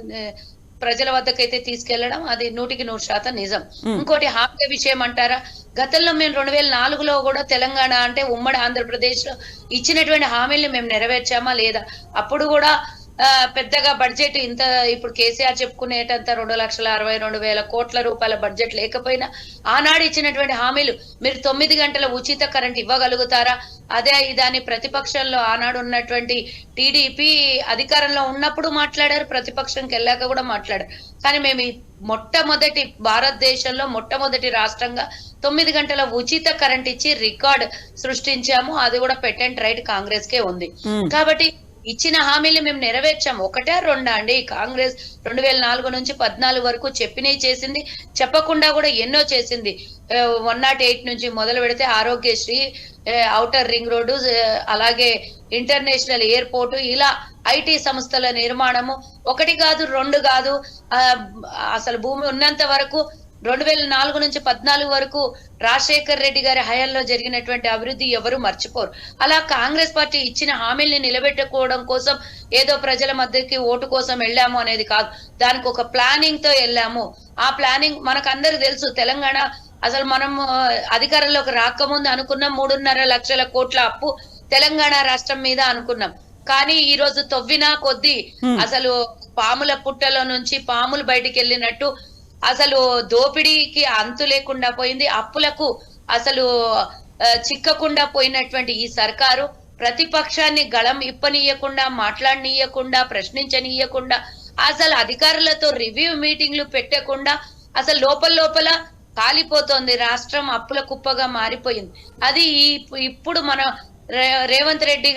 ప్రజల వద్దకైతే తీసుకెళ్లడం అది 100% నిజం. ఇంకోటి హామీ విషయం అంటారా, గతంలో మేము 2004లో కూడా తెలంగాణ అంటే ఉమ్మడి ఆంధ్రప్రదేశ్ లో ఇచ్చినటువంటి హామీల్ని మేము నెరవేర్చామా లేదా? అప్పుడు కూడా పెద్దగా బడ్జెట్ ఇంత ఇప్పుడు కేసీఆర్ చెప్పుకునేటంత 2,62,200,000 కోట్ల రూపాయల బడ్జెట్ లేకపోయినా ఆనాడు ఇచ్చినటువంటి హామీలు, మీరు 9 గంటల ఉచిత కరెంట్ ఇవ్వగలుగుతారా? అదే ఇదాని ప్రతిపక్షంలో ఆనాడు ఉన్నటువంటి టీడీపీ అధికారంలో ఉన్నప్పుడు మాట్లాడారు, ప్రతిపక్షంకి వెళ్ళాక కూడా మాట్లాడారు. కానీ మేము మొట్టమొదటి భారతదేశంలో మొట్టమొదటి రాష్ట్రంగా 9 గంటల ఉచిత కరెంట్ ఇచ్చి రికార్డ్ సృష్టించాము. అది కూడా పెటెంట్ రైట్ కాంగ్రెస్ కే ఉంది. కాబట్టి ఇచ్చిన హామీలు మేము నెరవేర్చాం. 1 2 అండి, కాంగ్రెస్ 2004 నుంచి 14 వరకు చెప్పినవి చేసింది, చెప్పకుండా కూడా ఎన్నో చేసింది. 108 నుంచి మొదలు పెడితే ఆరోగ్యశ్రీ, ఔటర్ రింగ్ రోడ్డు, అలాగే ఇంటర్నేషనల్ ఎయిర్పోర్ట్, ఇలా ఐటీ సంస్థల నిర్మాణము 1 కాదు 2 కాదు. అసలు భూమి ఉన్నంత వరకు 2004 నుంచి 14 వరకు రాజశేఖర్ రెడ్డి గారి హయాంలో జరిగినటువంటి అభివృద్ధి ఎవరు మర్చిపోరు. అలా కాంగ్రెస్ పార్టీ ఇచ్చిన హామీల్ని నిలబెట్టుకోవడం కోసం ఏదో ప్రజల మధ్యకి ఓటు కోసం వెళ్ళాము అనేది కాదు, దానికి ఒక ప్లానింగ్ తో వెళ్ళాము. ఆ ప్లానింగ్ మనకు అందరికి తెలుసు. తెలంగాణ అసలు మనం అధికారంలోకి రాకముందు అనుకున్నాం 3.5 లక్షల కోట్ల అప్పు తెలంగాణ రాష్ట్రం మీద అనుకున్నాం. కానీ ఈ రోజు తవ్వినా కొద్దీ అసలు పాముల పుట్టలో నుంచి పాములు బయటికి వెళ్ళినట్టు అసలు దోపిడీకి అంతు లేకుండా పోయింది. అప్పులకు అసలు చిక్కకుండా పోయినటువంటి ఈ సర్కారు ప్రతిపక్షాన్ని గళం ఇప్పనీయకుండా, మాట్లాడనీయకుండా, ప్రశ్నించనీయకుండా, అసలు అధికారులతో రివ్యూ మీటింగ్లు పెట్టకుండా అసలు లోపల కాలిపోతోంది. రాష్ట్రం అప్పుల కుప్పగా మారిపోయింది. అది ఇప్పుడు మన రేవంత్ రెడ్డి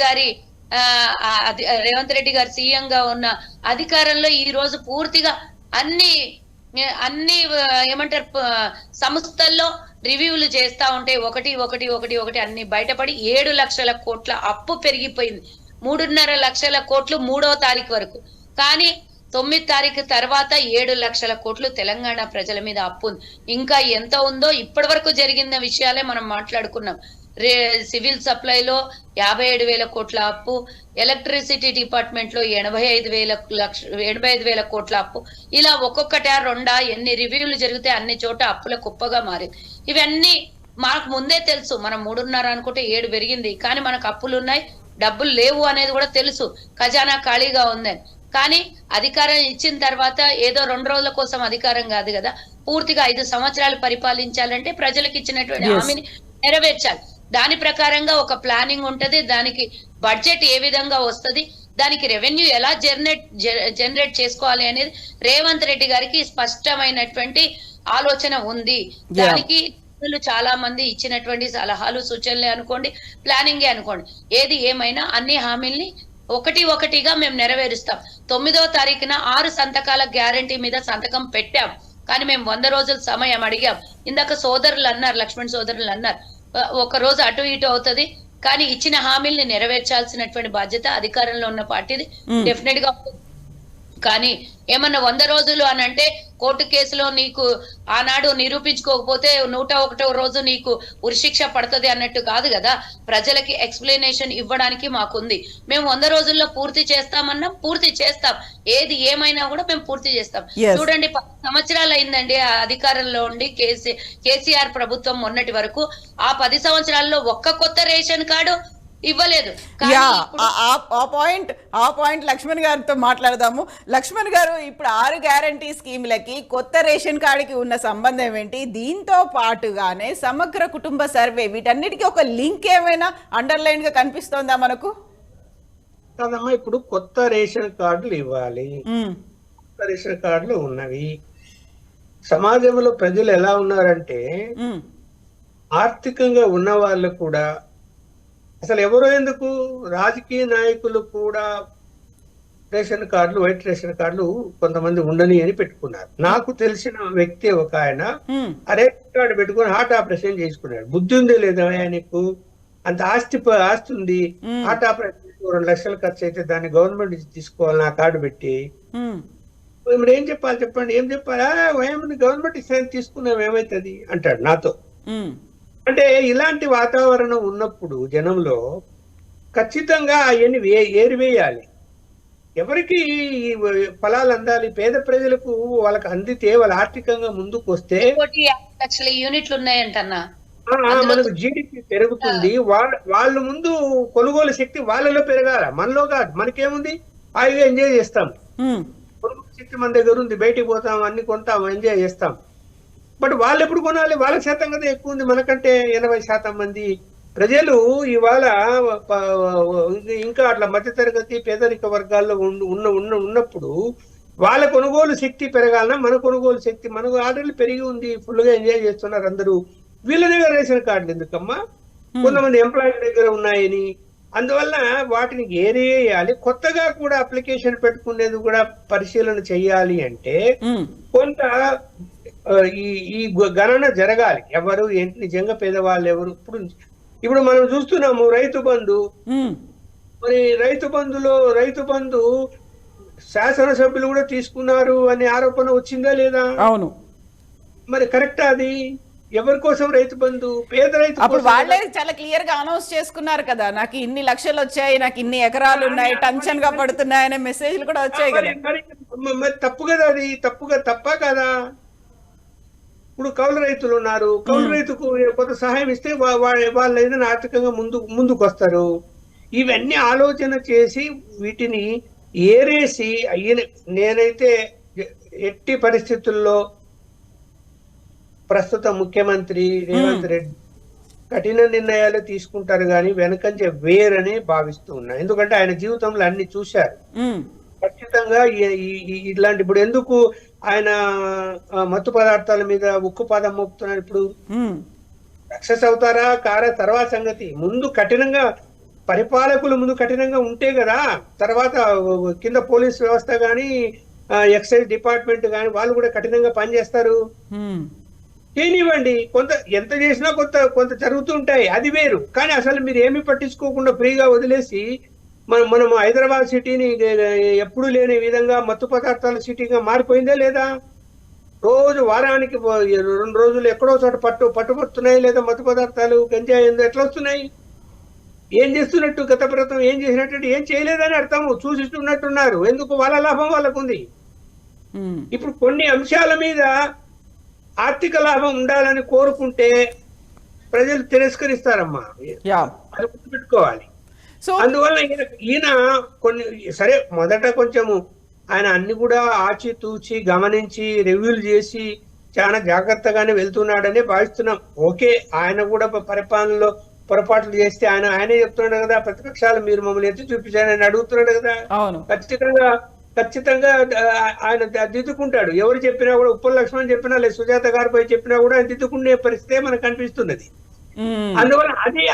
గారి సీఎం గా ఉన్న అధికారంలో ఈ రోజు పూర్తిగా అన్ని ఏమంటారు సంస్థల్లో రివ్యూలు చేస్తా ఉంటే ఒకటి అన్ని బయటపడి 7 లక్షల కోట్ల అప్పు పెరిగిపోయింది. 3.5 లక్షల కోట్లు 3వ తారీఖు వరకు, కానీ 9 తారీఖు తర్వాత 7 లక్షల కోట్లు తెలంగాణ ప్రజల మీద అప్పు ఉంది. ఇంకా ఎంత ఉందో ఇప్పటి వరకు జరిగిన విషయాలే మనం మాట్లాడుకున్నాం. సివిల్ సప్లైలో 57,000 కోట్ల అప్పు, ఎలక్ట్రిసిటీ డిపార్ట్మెంట్ లో 85,000 కోట్ల అప్పు. ఇలా ఒక్కొక్కటా 2 ఎన్ని రివ్యూలు జరిగితే అన్ని చోట అప్పుల కుప్పగా మారింది. ఇవన్నీ మనకు ముందే తెలుసు. మనం 3.5 అనుకుంటే 7 పెరిగింది, కానీ మనకు అప్పులు ఉన్నాయి, డబ్బులు లేవు అనేది కూడా తెలుసు, ఖజానా ఖాళీగా ఉందని. కానీ అధికారం ఇచ్చిన తర్వాత ఏదో 2 రోజుల కోసం అధికారం కాదు కదా, పూర్తిగా 5 సంవత్సరాలు పరిపాలించాలంటే ప్రజలకు ఇచ్చినటువంటి హామీని నెరవేర్చాలి. దాని ప్రకారంగా ఒక ప్లానింగ్ ఉంటది, దానికి బడ్జెట్ ఏ విధంగా వస్తది, దానికి రెవెన్యూ ఎలా జనరేట్ చేసుకోవాలి అనేది రేవంత్ రెడ్డి గారికి స్పష్టమైనటువంటి ఆలోచన ఉంది. దానికి చాలా మంది ఇచ్చినటువంటి సలహాలు, సూచనలే అనుకోండి, ప్లానింగే అనుకోండి, ఏది ఏమైనా అన్ని హామీల్ని ఒకటిగా మేము నెరవేరుస్తాం. 9వ తారీఖున 6 సంతకాల గ్యారంటీ మీద సంతకం పెట్టాం, కానీ మేము 100 రోజుల సమయం అడిగాం. ఇందాక సోదరులు అన్నారు, లక్ష్మణ్ సోదరులు అన్నారు, 1 రోజు అటు ఇటు అవుతుంది, కానీ ఇచ్చిన హామీల్ని నెరవేర్చాల్సినటువంటి బాధ్యత అధికారంలో ఉన్న పార్టీది డెఫినెట్ గా. కానీ ఏమన్నా 100 రోజులు అని అంటే కోర్టు కేసులో నీకు ఆనాడు నిరూపించుకోకపోతే 101వ రోజు నీకు ఉరిశిక్ష పడుతుంది అన్నట్టు కాదు కదా. ప్రజలకి ఎక్స్ప్లెనేషన్ ఇవ్వడానికి మాకుంది. మేము 100 రోజుల్లో పూర్తి చేస్తామన్నా పూర్తి చేస్తాం, ఏది ఏమైనా కూడా మేము పూర్తి చేస్తాం. చూడండి, 10 సంవత్సరాలు అయిందండి ఆ అధికారంలో ఉండి కేసీఆర్ ప్రభుత్వం మొన్నటి వరకు. ఆ 10 సంవత్సరాల్లో ఒక్క కొత్త రేషన్ కార్డు ఇవ్వలేదు. యా, ఆ పాయింట్ లక్ష్మణ్ గారితో మాట్లాడదాము. లక్ష్మణ్ గారు, ఇప్పుడు 6 గ్యారంటీ స్కీములకి కొత్త రేషన్ కార్డుకి ఉన్న సంబంధం ఏంటి? దీంతో పాటుగానే సమగ్ర కుటుంబ సర్వే, వీటన్నిటికీ ఒక లింక్ ఏమైనా అండర్లైన్ గా కనిపిస్తోందా మనకు? కాదమ్మా, ఇప్పుడు కొత్త రేషన్ కార్డులు ఇవ్వాలి. కొత్త రేషన్ కార్డులు ఉన్నవి. సమాజంలో ప్రజలు ఎలా ఉన్నారంటే, ఆర్థికంగా ఉన్న వాళ్ళు కూడా, అసలు ఎవరో ఎందుకు, రాజకీయ నాయకులు కూడా రేషన్ కార్డులు, వైట్ రేషన్ కార్డులు కొంతమంది ఉండని అని పెట్టుకున్నారు. నాకు తెలిసిన వ్యక్తి ఒక ఆయన ఆ రేషన్ కార్డు పెట్టుకుని హార్ట్ ఆపరేషన్ చేసుకున్నాడు. బుద్ధి ఉందే లేదా నీకు? అంత ఆస్తి ఉంది, హార్ట్ ఆపరేషన్ 2 లక్షలు ఖర్చు అయితే దాన్ని గవర్నమెంట్ తీసుకోవాలి నా కార్డు పెట్టి. ఇప్పుడు ఏం చెప్పాలి చెప్పండి? ఏం చెప్పాలి? ఏమైంది, గవర్నమెంట్ ఇస్తే తీసుకున్నాం ఏమైతుంది అంటాడు నాతో. అంటే ఇలాంటి వాతావరణం ఉన్నప్పుడు జనంలో ఖచ్చితంగా అవన్నీ ఏరివేయాలి. ఎవరికి ఫలాలు అందాలి? పేద ప్రజలకు వాళ్ళకి అందితే వాళ్ళు ఆర్థికంగా ముందుకు వస్తే 1.5 లక్షల యూనిట్లు ఉన్నాయంటన్నా, మనకు జీడిపి పెరుగుతుంది. వాళ్ళు ముందు కొనుగోలు శక్తి వాళ్ళలో పెరగాల, మనలో కాదు. మనకేముంది, హాయిగా ఎంజాయ్ చేస్తాం. కొనుగోలు శక్తి మన దగ్గర ఉంది, బయటికి పోతాం, అన్ని కొంటాం, ఎంజాయ్ చేస్తాం. బట్ వాళ్ళు ఎప్పుడు కొనాలి? వాళ్ళ శాతం కదా ఎక్కువ ఉంది. మనకంటే 80% మంది ప్రజలు ఇవాళ ఇంకా అట్లా మధ్యతరగతి పేదరిక వర్గాల్లో ఉన్నప్పుడు వాళ్ళ కొనుగోలు శక్తి పెరగాలన్నా మన కొనుగోలు శక్తి, మనకు ఆల్రెడీ పెరిగి ఉంది, ఫుల్ గా ఎంజాయ్ చేస్తున్నారు అందరూ. వీళ్ళ దగ్గర రేషన్ కార్డులు ఎందుకమ్మా? కొంతమంది ఎంప్లాయీ దగ్గర ఉన్నాయని. అందువల్ల వాటిని ఏరియాలి. కొత్తగా కూడా అప్లికేషన్ పెట్టుకునేది కూడా పరిశీలన చేయాలి. అంటే కొంత ఈ గణన జరగాలి. ఎవరు ఏంటి, నిజంగా పేదవాళ్ళు ఎవరు. ఇప్పుడు మనం చూస్తున్నాము రైతు బంధు. మరి రైతు బంధు శాసనసభ్యులు కూడా తీసుకున్నారు అనే ఆరోపణ వచ్చిందా లేదా? అవును. మరి కరెక్టా అది? ఎవరి కోసం రైతు బంధు? పేద రైతు. అప్పుడు వాళ్ళే చాలా క్లియర్ గా అనౌన్స్ చేసుకున్నారు కదా, నాకు ఇన్ని లక్షలు వచ్చాయి, నాకు ఇన్ని ఎకరాలు ఉన్నాయి, టెన్షన్ గా పడుతున్నాయి అనే మెసేజ్లు కూడా వచ్చాయి కదా. మరి తప్పు కదా అది? తప్ప కదా? ఇప్పుడు కౌలు రైతులు ఉన్నారు. కౌలు రైతుకు కొంత సహాయం ఇస్తే వాళ్ళు ఏదైనా ఆర్థికంగా ముందుకు వస్తారు. ఇవన్నీ ఆలోచన చేసి వీటిని ఏరేసి నేనైతే ఎట్టి పరిస్థితుల్లో ప్రస్తుత ముఖ్యమంత్రి రేవంత్ రెడ్డి కఠిన నిర్ణయాలు తీసుకుంటారు కానీ వెనకంజ వేరని భావిస్తూ ఉన్నా. ఎందుకంటే ఆయన జీవితంలో అన్ని చూశారు. ఖచ్చితంగా ఇట్లాంటి, ఇప్పుడు ఎందుకు ఆయన మత్తు పదార్థాల మీద ఉక్కు పాదం మోపుతున్నారు? ఇప్పుడు సక్సెస్ అవుతారా కారా తర్వాత సంగతి. ముందు కఠినంగా పరిపాలకులు ముందు కఠినంగా ఉంటే కదా తర్వాత కింద పోలీస్ వ్యవస్థ గాని ఎక్సైజ్ డిపార్ట్మెంట్ గాని వాళ్ళు కూడా కఠినంగా పనిచేస్తారు. చేయనివ్వండి, ఎంత చేసినా కొంత జరుగుతుంటాయి, అది వేరు. కానీ అసలు మీరు ఏమి పట్టించుకోకుండా ఫ్రీగా వదిలేసి మనం హైదరాబాద్ సిటీని ఎప్పుడు లేని విధంగా మత్తు పదార్థాల సిటీగా మారిపోయిందా లేదా? రోజు వారానికి 2 రోజులు ఎక్కడో చోట పట్టుబడుతున్నాయి లేదా మత్తు పదార్థాలు, గంజాయి ఎట్లా వస్తున్నాయి? ఏం చేస్తున్నట్టు? గత ప్రభుత్వం ఏం చేసినట్టు? ఏం చేయలేదని అర్థము. చూసిస్తున్నట్టున్నారు. ఎందుకు? వాళ్ళ లాభం వాళ్ళకుంది. ఇప్పుడు కొన్ని అంశాల మీద ఆర్థిక లాభం ఉండాలని కోరుకుంటే ప్రజలు తిరస్కరిస్తారమ్మా, అది గుర్తుపెట్టుకోవాలి. అందువల్ల ఈయన కొన్ని సరే మొదట కొంచెము ఆయన అన్ని కూడా ఆచితూచి గమనించి రివ్యూలు చేసి చాలా జాగ్రత్తగానే వెళ్తున్నాడని భావిస్తున్నాం. ఓకే, ఆయన కూడా పరిపాలనలో పొరపాట్లు చేస్తే ఆయనే చెప్తున్నాడు కదా, ప్రతిపక్షాలు మీరు మమ్మల్ని ఎత్తి చూపించారని అడుగుతున్నాడు కదా. ఖచ్చితంగా ఆయన దిద్దుకుంటాడు. ఎవరు చెప్పినా కూడా, ఉప్పల్ లక్ష్మణ్ చెప్పినా లేదు సుజాత గారిపై చెప్పినా కూడా ఆయన దిద్దుకునే పరిస్థితే మనకు కనిపిస్తున్నది. అందువల్ల అది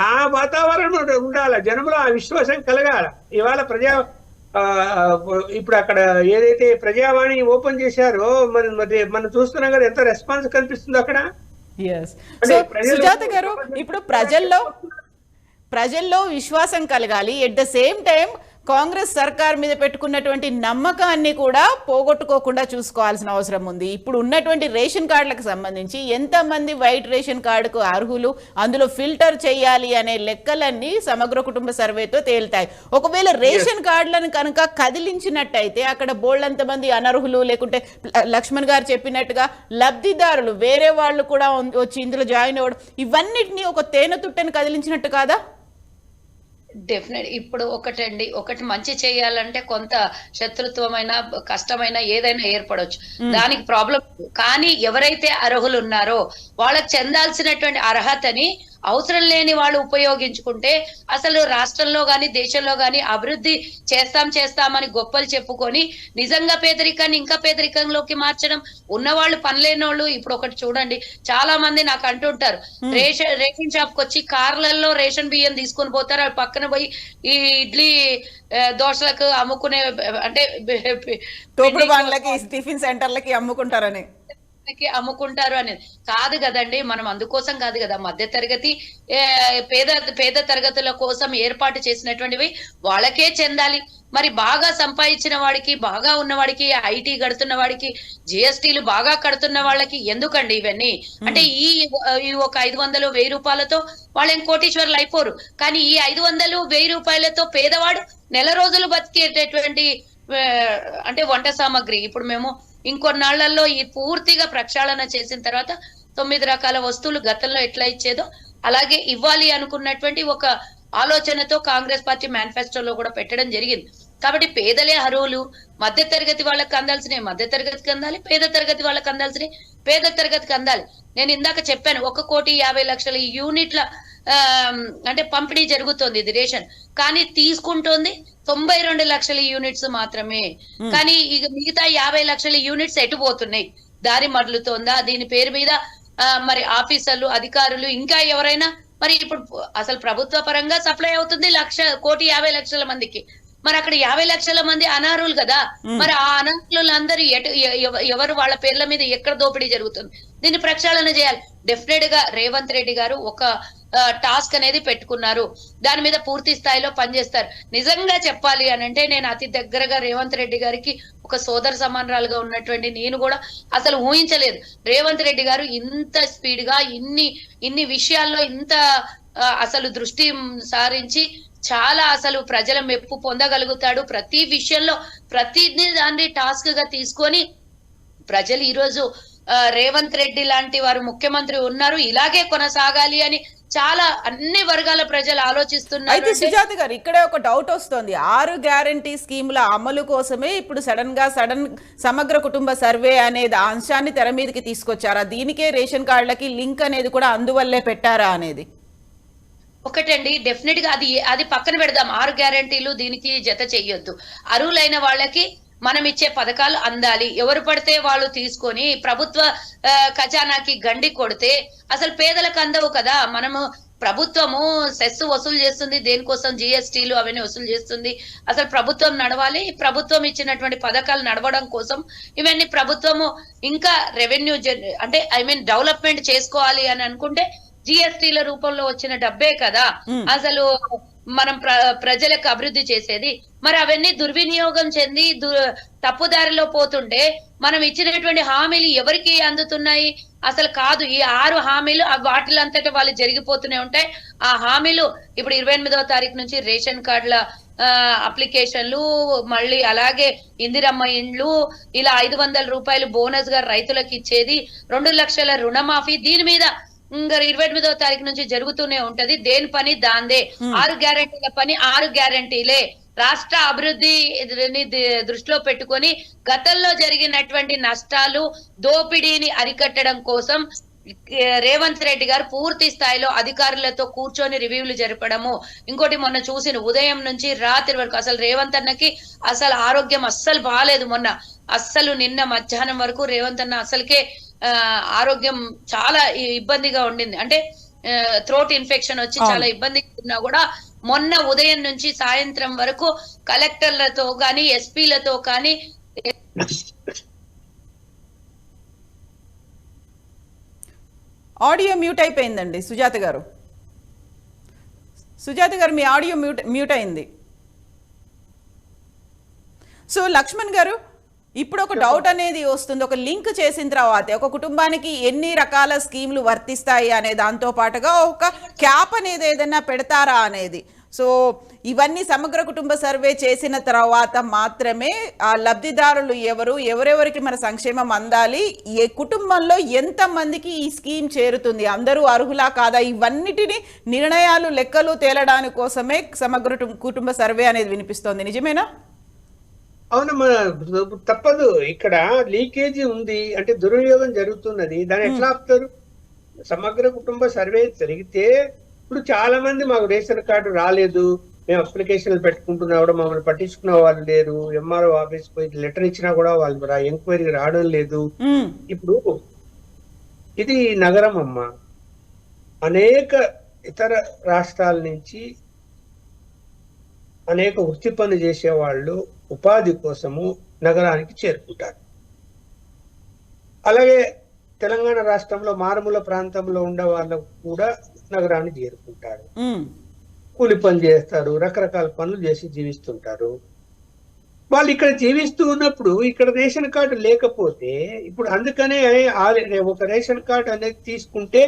ఆ వాతావరణం ఉండాలి, జనంలో ఆ విశ్వాసం కలగాల. ఇవాళ ఇప్పుడు అక్కడ ఏదైతే ప్రజావాణి ఓపెన్ చేశారో మనం చూస్తున్నాం కదా, ఎంత రెస్పాన్స్ కనిపిస్తుందో అక్కడ. సుజాత గారు, ఇప్పుడు ప్రజల్లో విశ్వాసం కలగాలి, at the same time Congress సర్కార్ మీద పెట్టుకున్నటువంటి నమ్మకాన్ని కూడా పోగొట్టుకోకుండా చూసుకోవాల్సిన అవసరం ఉంది. ఇప్పుడు ఉన్నటువంటి రేషన్ కార్డులకు సంబంధించి ఎంతమంది వైట్ రేషన్ కార్డుకు అర్హులు, అందులో ఫిల్టర్ చేయాలి అనే లెక్కలన్నీ సమగ్ర కుటుంబ సర్వేతో తేలుతాయి. ఒకవేళ రేషన్ కార్డులను కనుక కదిలించినట్టయితే అక్కడ బోల్డంతమంది అనర్హులు, లేకుంటే లక్ష్మణ్ గారు చెప్పినట్టుగా లబ్ధిదారులు వేరే వాళ్ళు కూడా వచ్చి ఇందులో జాయిన్ అవ్వడం, ఇవన్నిటినీ ఒక తేనె తుట్టని కదిలించినట్టు కాదా? డెఫినెట్ ఇప్పుడు ఒకటి మంచి చేయాలంటే కొంత శత్రుత్వమైన కష్టమైన ఏదైనా ఏర్పడవచ్చు, దానికి ప్రాబ్లం. కానీ ఎవరైతే అర్హులు ఉన్నారో వాళ్ళకి చెందాల్సినటువంటి అర్హతని అవసరం లేని వాళ్ళు ఉపయోగించుకుంటే అసలు రాష్ట్రంలో గాని దేశంలో గాని అభివృద్ధి చేస్తామని గొప్పలు చెప్పుకొని నిజంగా పేదరికాన్ని ఇంకా పేదరికంలోకి మార్చడం. ఉన్నవాళ్ళు పనిలేని వాళ్ళు ఇప్పుడు ఒకటి చూడండి, చాలా మంది నాకు అంటుంటారు, రేషన్ షాప్ కి వచ్చి కార్లలో రేషన్ బియ్యం తీసుకొని పోతారు, అవి పక్కన పోయి ఈ ఇడ్లీ దోశలకు అమ్ముకునే అంటే తోపుడు బండ్లకి టిఫిన్ సెంటర్లకి అమ్ముకుంటారని అనేది కాదు కదండి. మనం అందుకోసం కాదు కదా, మధ్య తరగతి పేద తరగతుల కోసం ఏర్పాటు చేసినటువంటివి వాళ్ళకే చెందాలి. మరి బాగా సంపాదించిన వాడికి, బాగా ఉన్నవాడికి, ఐటీ కడుతున్న వాడికి, జిఎస్టీలు బాగా కడుతున్న వాళ్ళకి ఎందుకండి ఇవన్నీ? అంటే ఈ ఒక 500, 1000 రూపాయలతో వాళ్ళేం కోటీశ్వర్లు అయిపోరు. కానీ ఈ 500, 1000 రూపాయలతో పేదవాడు నెల రోజులు బతికేటటువంటి అంటే వంట సామాగ్రి ఇప్పుడు మేము ఇంకొన్నాళ్లలో ఈ పూర్తిగా ప్రక్షాళన చేసిన తర్వాత 9 రకాల వస్తువులు గతంలో ఎట్లా ఇచ్చేదో అలాగే ఇవ్వాలి అనుకున్నటువంటి ఒక ఆలోచనతో కాంగ్రెస్ పార్టీ మేనిఫెస్టోలో కూడా పెట్టడం జరిగింది. కాబట్టి పేదలే అర్హులు. మధ్య తరగతి వాళ్ళకి అందాల్సినవి మధ్య తరగతికి అందాలి, పేద తరగతి వాళ్ళకి అందాల్సినవి పేద తరగతికి అందాలి. నేను ఇందాక చెప్పాను 1,50,00,000 యూనిట్ల అంటే పంపిణీ జరుగుతోంది ఇది రేషన్, కానీ తీసుకుంటోంది 92 లక్షల యూనిట్స్ మాత్రమే. కానీ ఇక మిగతా 50 లక్షల యూనిట్స్ ఎటుపోతున్నాయి? దారి మరలుతోందా? దీని పేరు మీద మరి ఆఫీసర్లు, అధికారులు ఇంకా ఎవరైనా మరి ఇప్పుడు అసలు ప్రభుత్వ పరంగా సప్లై అవుతుంది 1,50,00,000 మందికి. మరి అక్కడ 50 లక్షల మంది అనర్హులు కదా. మరి ఆ అనర్హులందరూ ఎవరు వాళ్ళ పేర్ల మీద ఎక్కడ దోపిడీ జరుగుతుంది? దీన్ని ప్రక్షాళన చేయాలి. డెఫినెట్ గా రేవంత్ రెడ్డి గారు ఒక టాస్క్ అనేది పెట్టుకున్నారు, దాని మీద పూర్తి స్థాయిలో పనిచేస్తారు. నిజంగా చెప్పాలి అని అంటే నేను అతి దగ్గరగా రేవంత్ రెడ్డి గారికి ఒక సోదర సమానరాలుగా ఉన్నటువంటి నేను కూడా అసలు ఊహించలేదు రేవంత్ రెడ్డి గారు ఇంత స్పీడ్ గా ఇన్ని విషయాల్లో ఇంత అసలు దృష్టి సారించి చాలా అసలు ప్రజల మెప్పు పొందగలుగుతాడు. ప్రతి విషయంలో ప్రతిదీ దాన్ని టాస్క్ గా తీసుకొని ప్రజలు ఈరోజు రేవంత్ రెడ్డి లాంటి వారు ముఖ్యమంత్రి ఉన్నారు, ఇలాగే కొనసాగాలి అని చాలా అన్ని వర్గాల ప్రజలు ఆలోచిస్తున్నారు. అయితే సుజాత గారు ఇక్కడే ఒక డౌట్ వస్తుంది. 6 గ్యారంటీ స్కీముల అమలు కోసమే ఇప్పుడు సడన్ సమగ్ర కుటుంబ సర్వే అనేది అంశాన్ని తెర మీదకి తీసుకొచ్చారా? దీనికే రేషన్ కార్డులకి లింక్ అనేది కూడా అందువల్లే పెట్టారా అనేది ఒకటండి. డెఫినెట్ గా అది పక్కన పెడదాం. 6 గ్యారంటీలు దీనికి జత చెయ్యొద్దు. అర్హులైన వాళ్ళకి మనం ఇచ్చే పథకాలు అందాలి. ఎవరు పడితే వాళ్ళు తీసుకొని ప్రభుత్వ ఖజానాకి గండి కొడితే అసలు పేదలకు అందవు కదా. మనము ప్రభుత్వము సెస్ వసూలు చేస్తుంది, దేనికోసం? జిఎస్టీలు అవన్నీ వసూలు చేస్తుంది. అసలు ప్రభుత్వం నడవాలి, ప్రభుత్వం ఇచ్చినటువంటి పథకాలు నడవడం కోసం ఇవన్నీ ప్రభుత్వము ఇంకా రెవెన్యూ అంటే డెవలప్మెంట్ చేసుకోవాలి అని అనుకుంటే జిఎస్టీల రూపంలో వచ్చిన డబ్బే కదా అసలు మనం ప్రజలకు అభివృద్ధి చేసేది. మరి అవన్నీ దుర్వినియోగం చెంది తప్పుదారిలో పోతుంటే మనం ఇచ్చినటువంటి హామీలు ఎవరికి అందుతున్నాయి? అసలు కాదు. ఈ 6 హామీలు వాటిలంతటా వాళ్ళు జరిగిపోతూనే ఉంటాయి. ఆ హామీలు ఇప్పుడు 28వ తారీఖు నుంచి రేషన్ కార్డుల అప్లికేషన్లు, మళ్ళీ అలాగే ఇందిరమ్మ ఇండ్లు, ఇలా 500 రూపాయలు బోనస్ గా రైతులకు ఇచ్చేది, 2 లక్షల రుణమాఫీ, దీని మీద ఇంకా 28వ తారీఖు నుంచి జరుగుతూనే ఉంటది. దేని పని దాందే. 6 గ్యారంటీల పని 6 గ్యారంటీలే. రాష్ట్ర అభివృద్ధిని దృష్టిలో పెట్టుకొని గతంలో జరిగినటువంటి నష్టాలు, దోపిడీని అరికట్టడం కోసం రేవంత్ రెడ్డి గారు పూర్తి స్థాయిలో అధికారులతో కూర్చొని రివ్యూలు జరపడము. ఇంకోటి మొన్న చూసిన ఉదయం నుంచి రాత్రి వరకు అసలు రేవంత్ అన్నకి అసలు ఆరోగ్యం అస్సలు బాగాలేదు. మొన్న అస్సలు నిన్న మధ్యాహ్నం వరకు రేవంత్ అన్న అసలుకే ఆరోగ్యం చాలా ఇబ్బందిగా ఉండింది. అంటే థ్రోట్ ఇన్ఫెక్షన్ వచ్చి చాలా ఇబ్బందిగా ఉన్నా కూడా మొన్న ఉదయం నుంచి సాయంత్రం వరకు కలెక్టర్లతో కానీ ఎస్పీలతో కానీ ఆడియో మ్యూట్ అయిపోయిందండి సుజాత గారు. మీ ఆడియో మ్యూట్ అయింది. సో లక్ష్మణ్ గారు, ఇప్పుడు ఒక డౌట్ అనేది వస్తుంది. ఒక లింక్ చేసిన తర్వాత ఒక కుటుంబానికి ఎన్ని రకాల స్కీములు వర్తిస్తాయి అనే దాంతో పాటుగా ఒక క్యాప్ అనేది ఏదైనా పెడతారా అనేది. సో ఇవన్నీ సమగ్ర కుటుంబ సర్వే చేసిన తర్వాత మాత్రమే ఆ లబ్ధిదారులు ఎవరెవరికి మన సంక్షేమం అందాలి, ఏ కుటుంబంలో ఎంతమందికి ఈ స్కీమ్ చేరుతుంది, అందరూ అర్హులా కాదా, ఇవన్నిటిని నిర్ణయాలు లెక్కలు తేలడానికి కోసమే సమగ్ర కుటుంబ సర్వే అనేది వినిపిస్తోంది. నిజమేనా? అవునమ్మా, తప్పదు. ఇక్కడ లీకేజీ ఉంది అంటే దుర్వినియోగం జరుగుతున్నది. దాన్ని ఎట్లా ఆపుతారు? సమగ్ర కుటుంబ సర్వే జరిగితే ఇప్పుడు చాలా మంది మాకు రేషన్ కార్డు రాలేదు, మేము అప్లికేషన్లు పెట్టుకుంటున్నా కూడా మమ్మల్ని పట్టించుకున్న వాళ్ళు లేరు, ఎంఆర్ఓ ఆఫీస్ పోయి లెటర్ ఇచ్చినా కూడా వాళ్ళు ఎంక్వైరీకి రావడం లేదు. ఇప్పుడు ఇది నగరం అమ్మా, అనేక ఇతర రాష్ట్రాల నుంచి అనేక వృత్తి పనులు చేసే వాళ్ళు ఉపాధి కోసము నగరానికి చేరుకుంటారు. అలాగే తెలంగాణ రాష్ట్రంలో మారుమూల ప్రాంతంలో ఉండే వాళ్ళకు కూడా నగరానికి చేరుకుంటారు, కూలి పని చేస్తారు, రకరకాల పనులు చేసి జీవిస్తుంటారు. వాళ్ళు ఇక్కడ జీవిస్తూ ఉన్నప్పుడు ఇక్కడ రేషన్ కార్డు లేకపోతే, ఇప్పుడు అందుకనే ఒక రేషన్ కార్డు అనేది తీసుకుంటే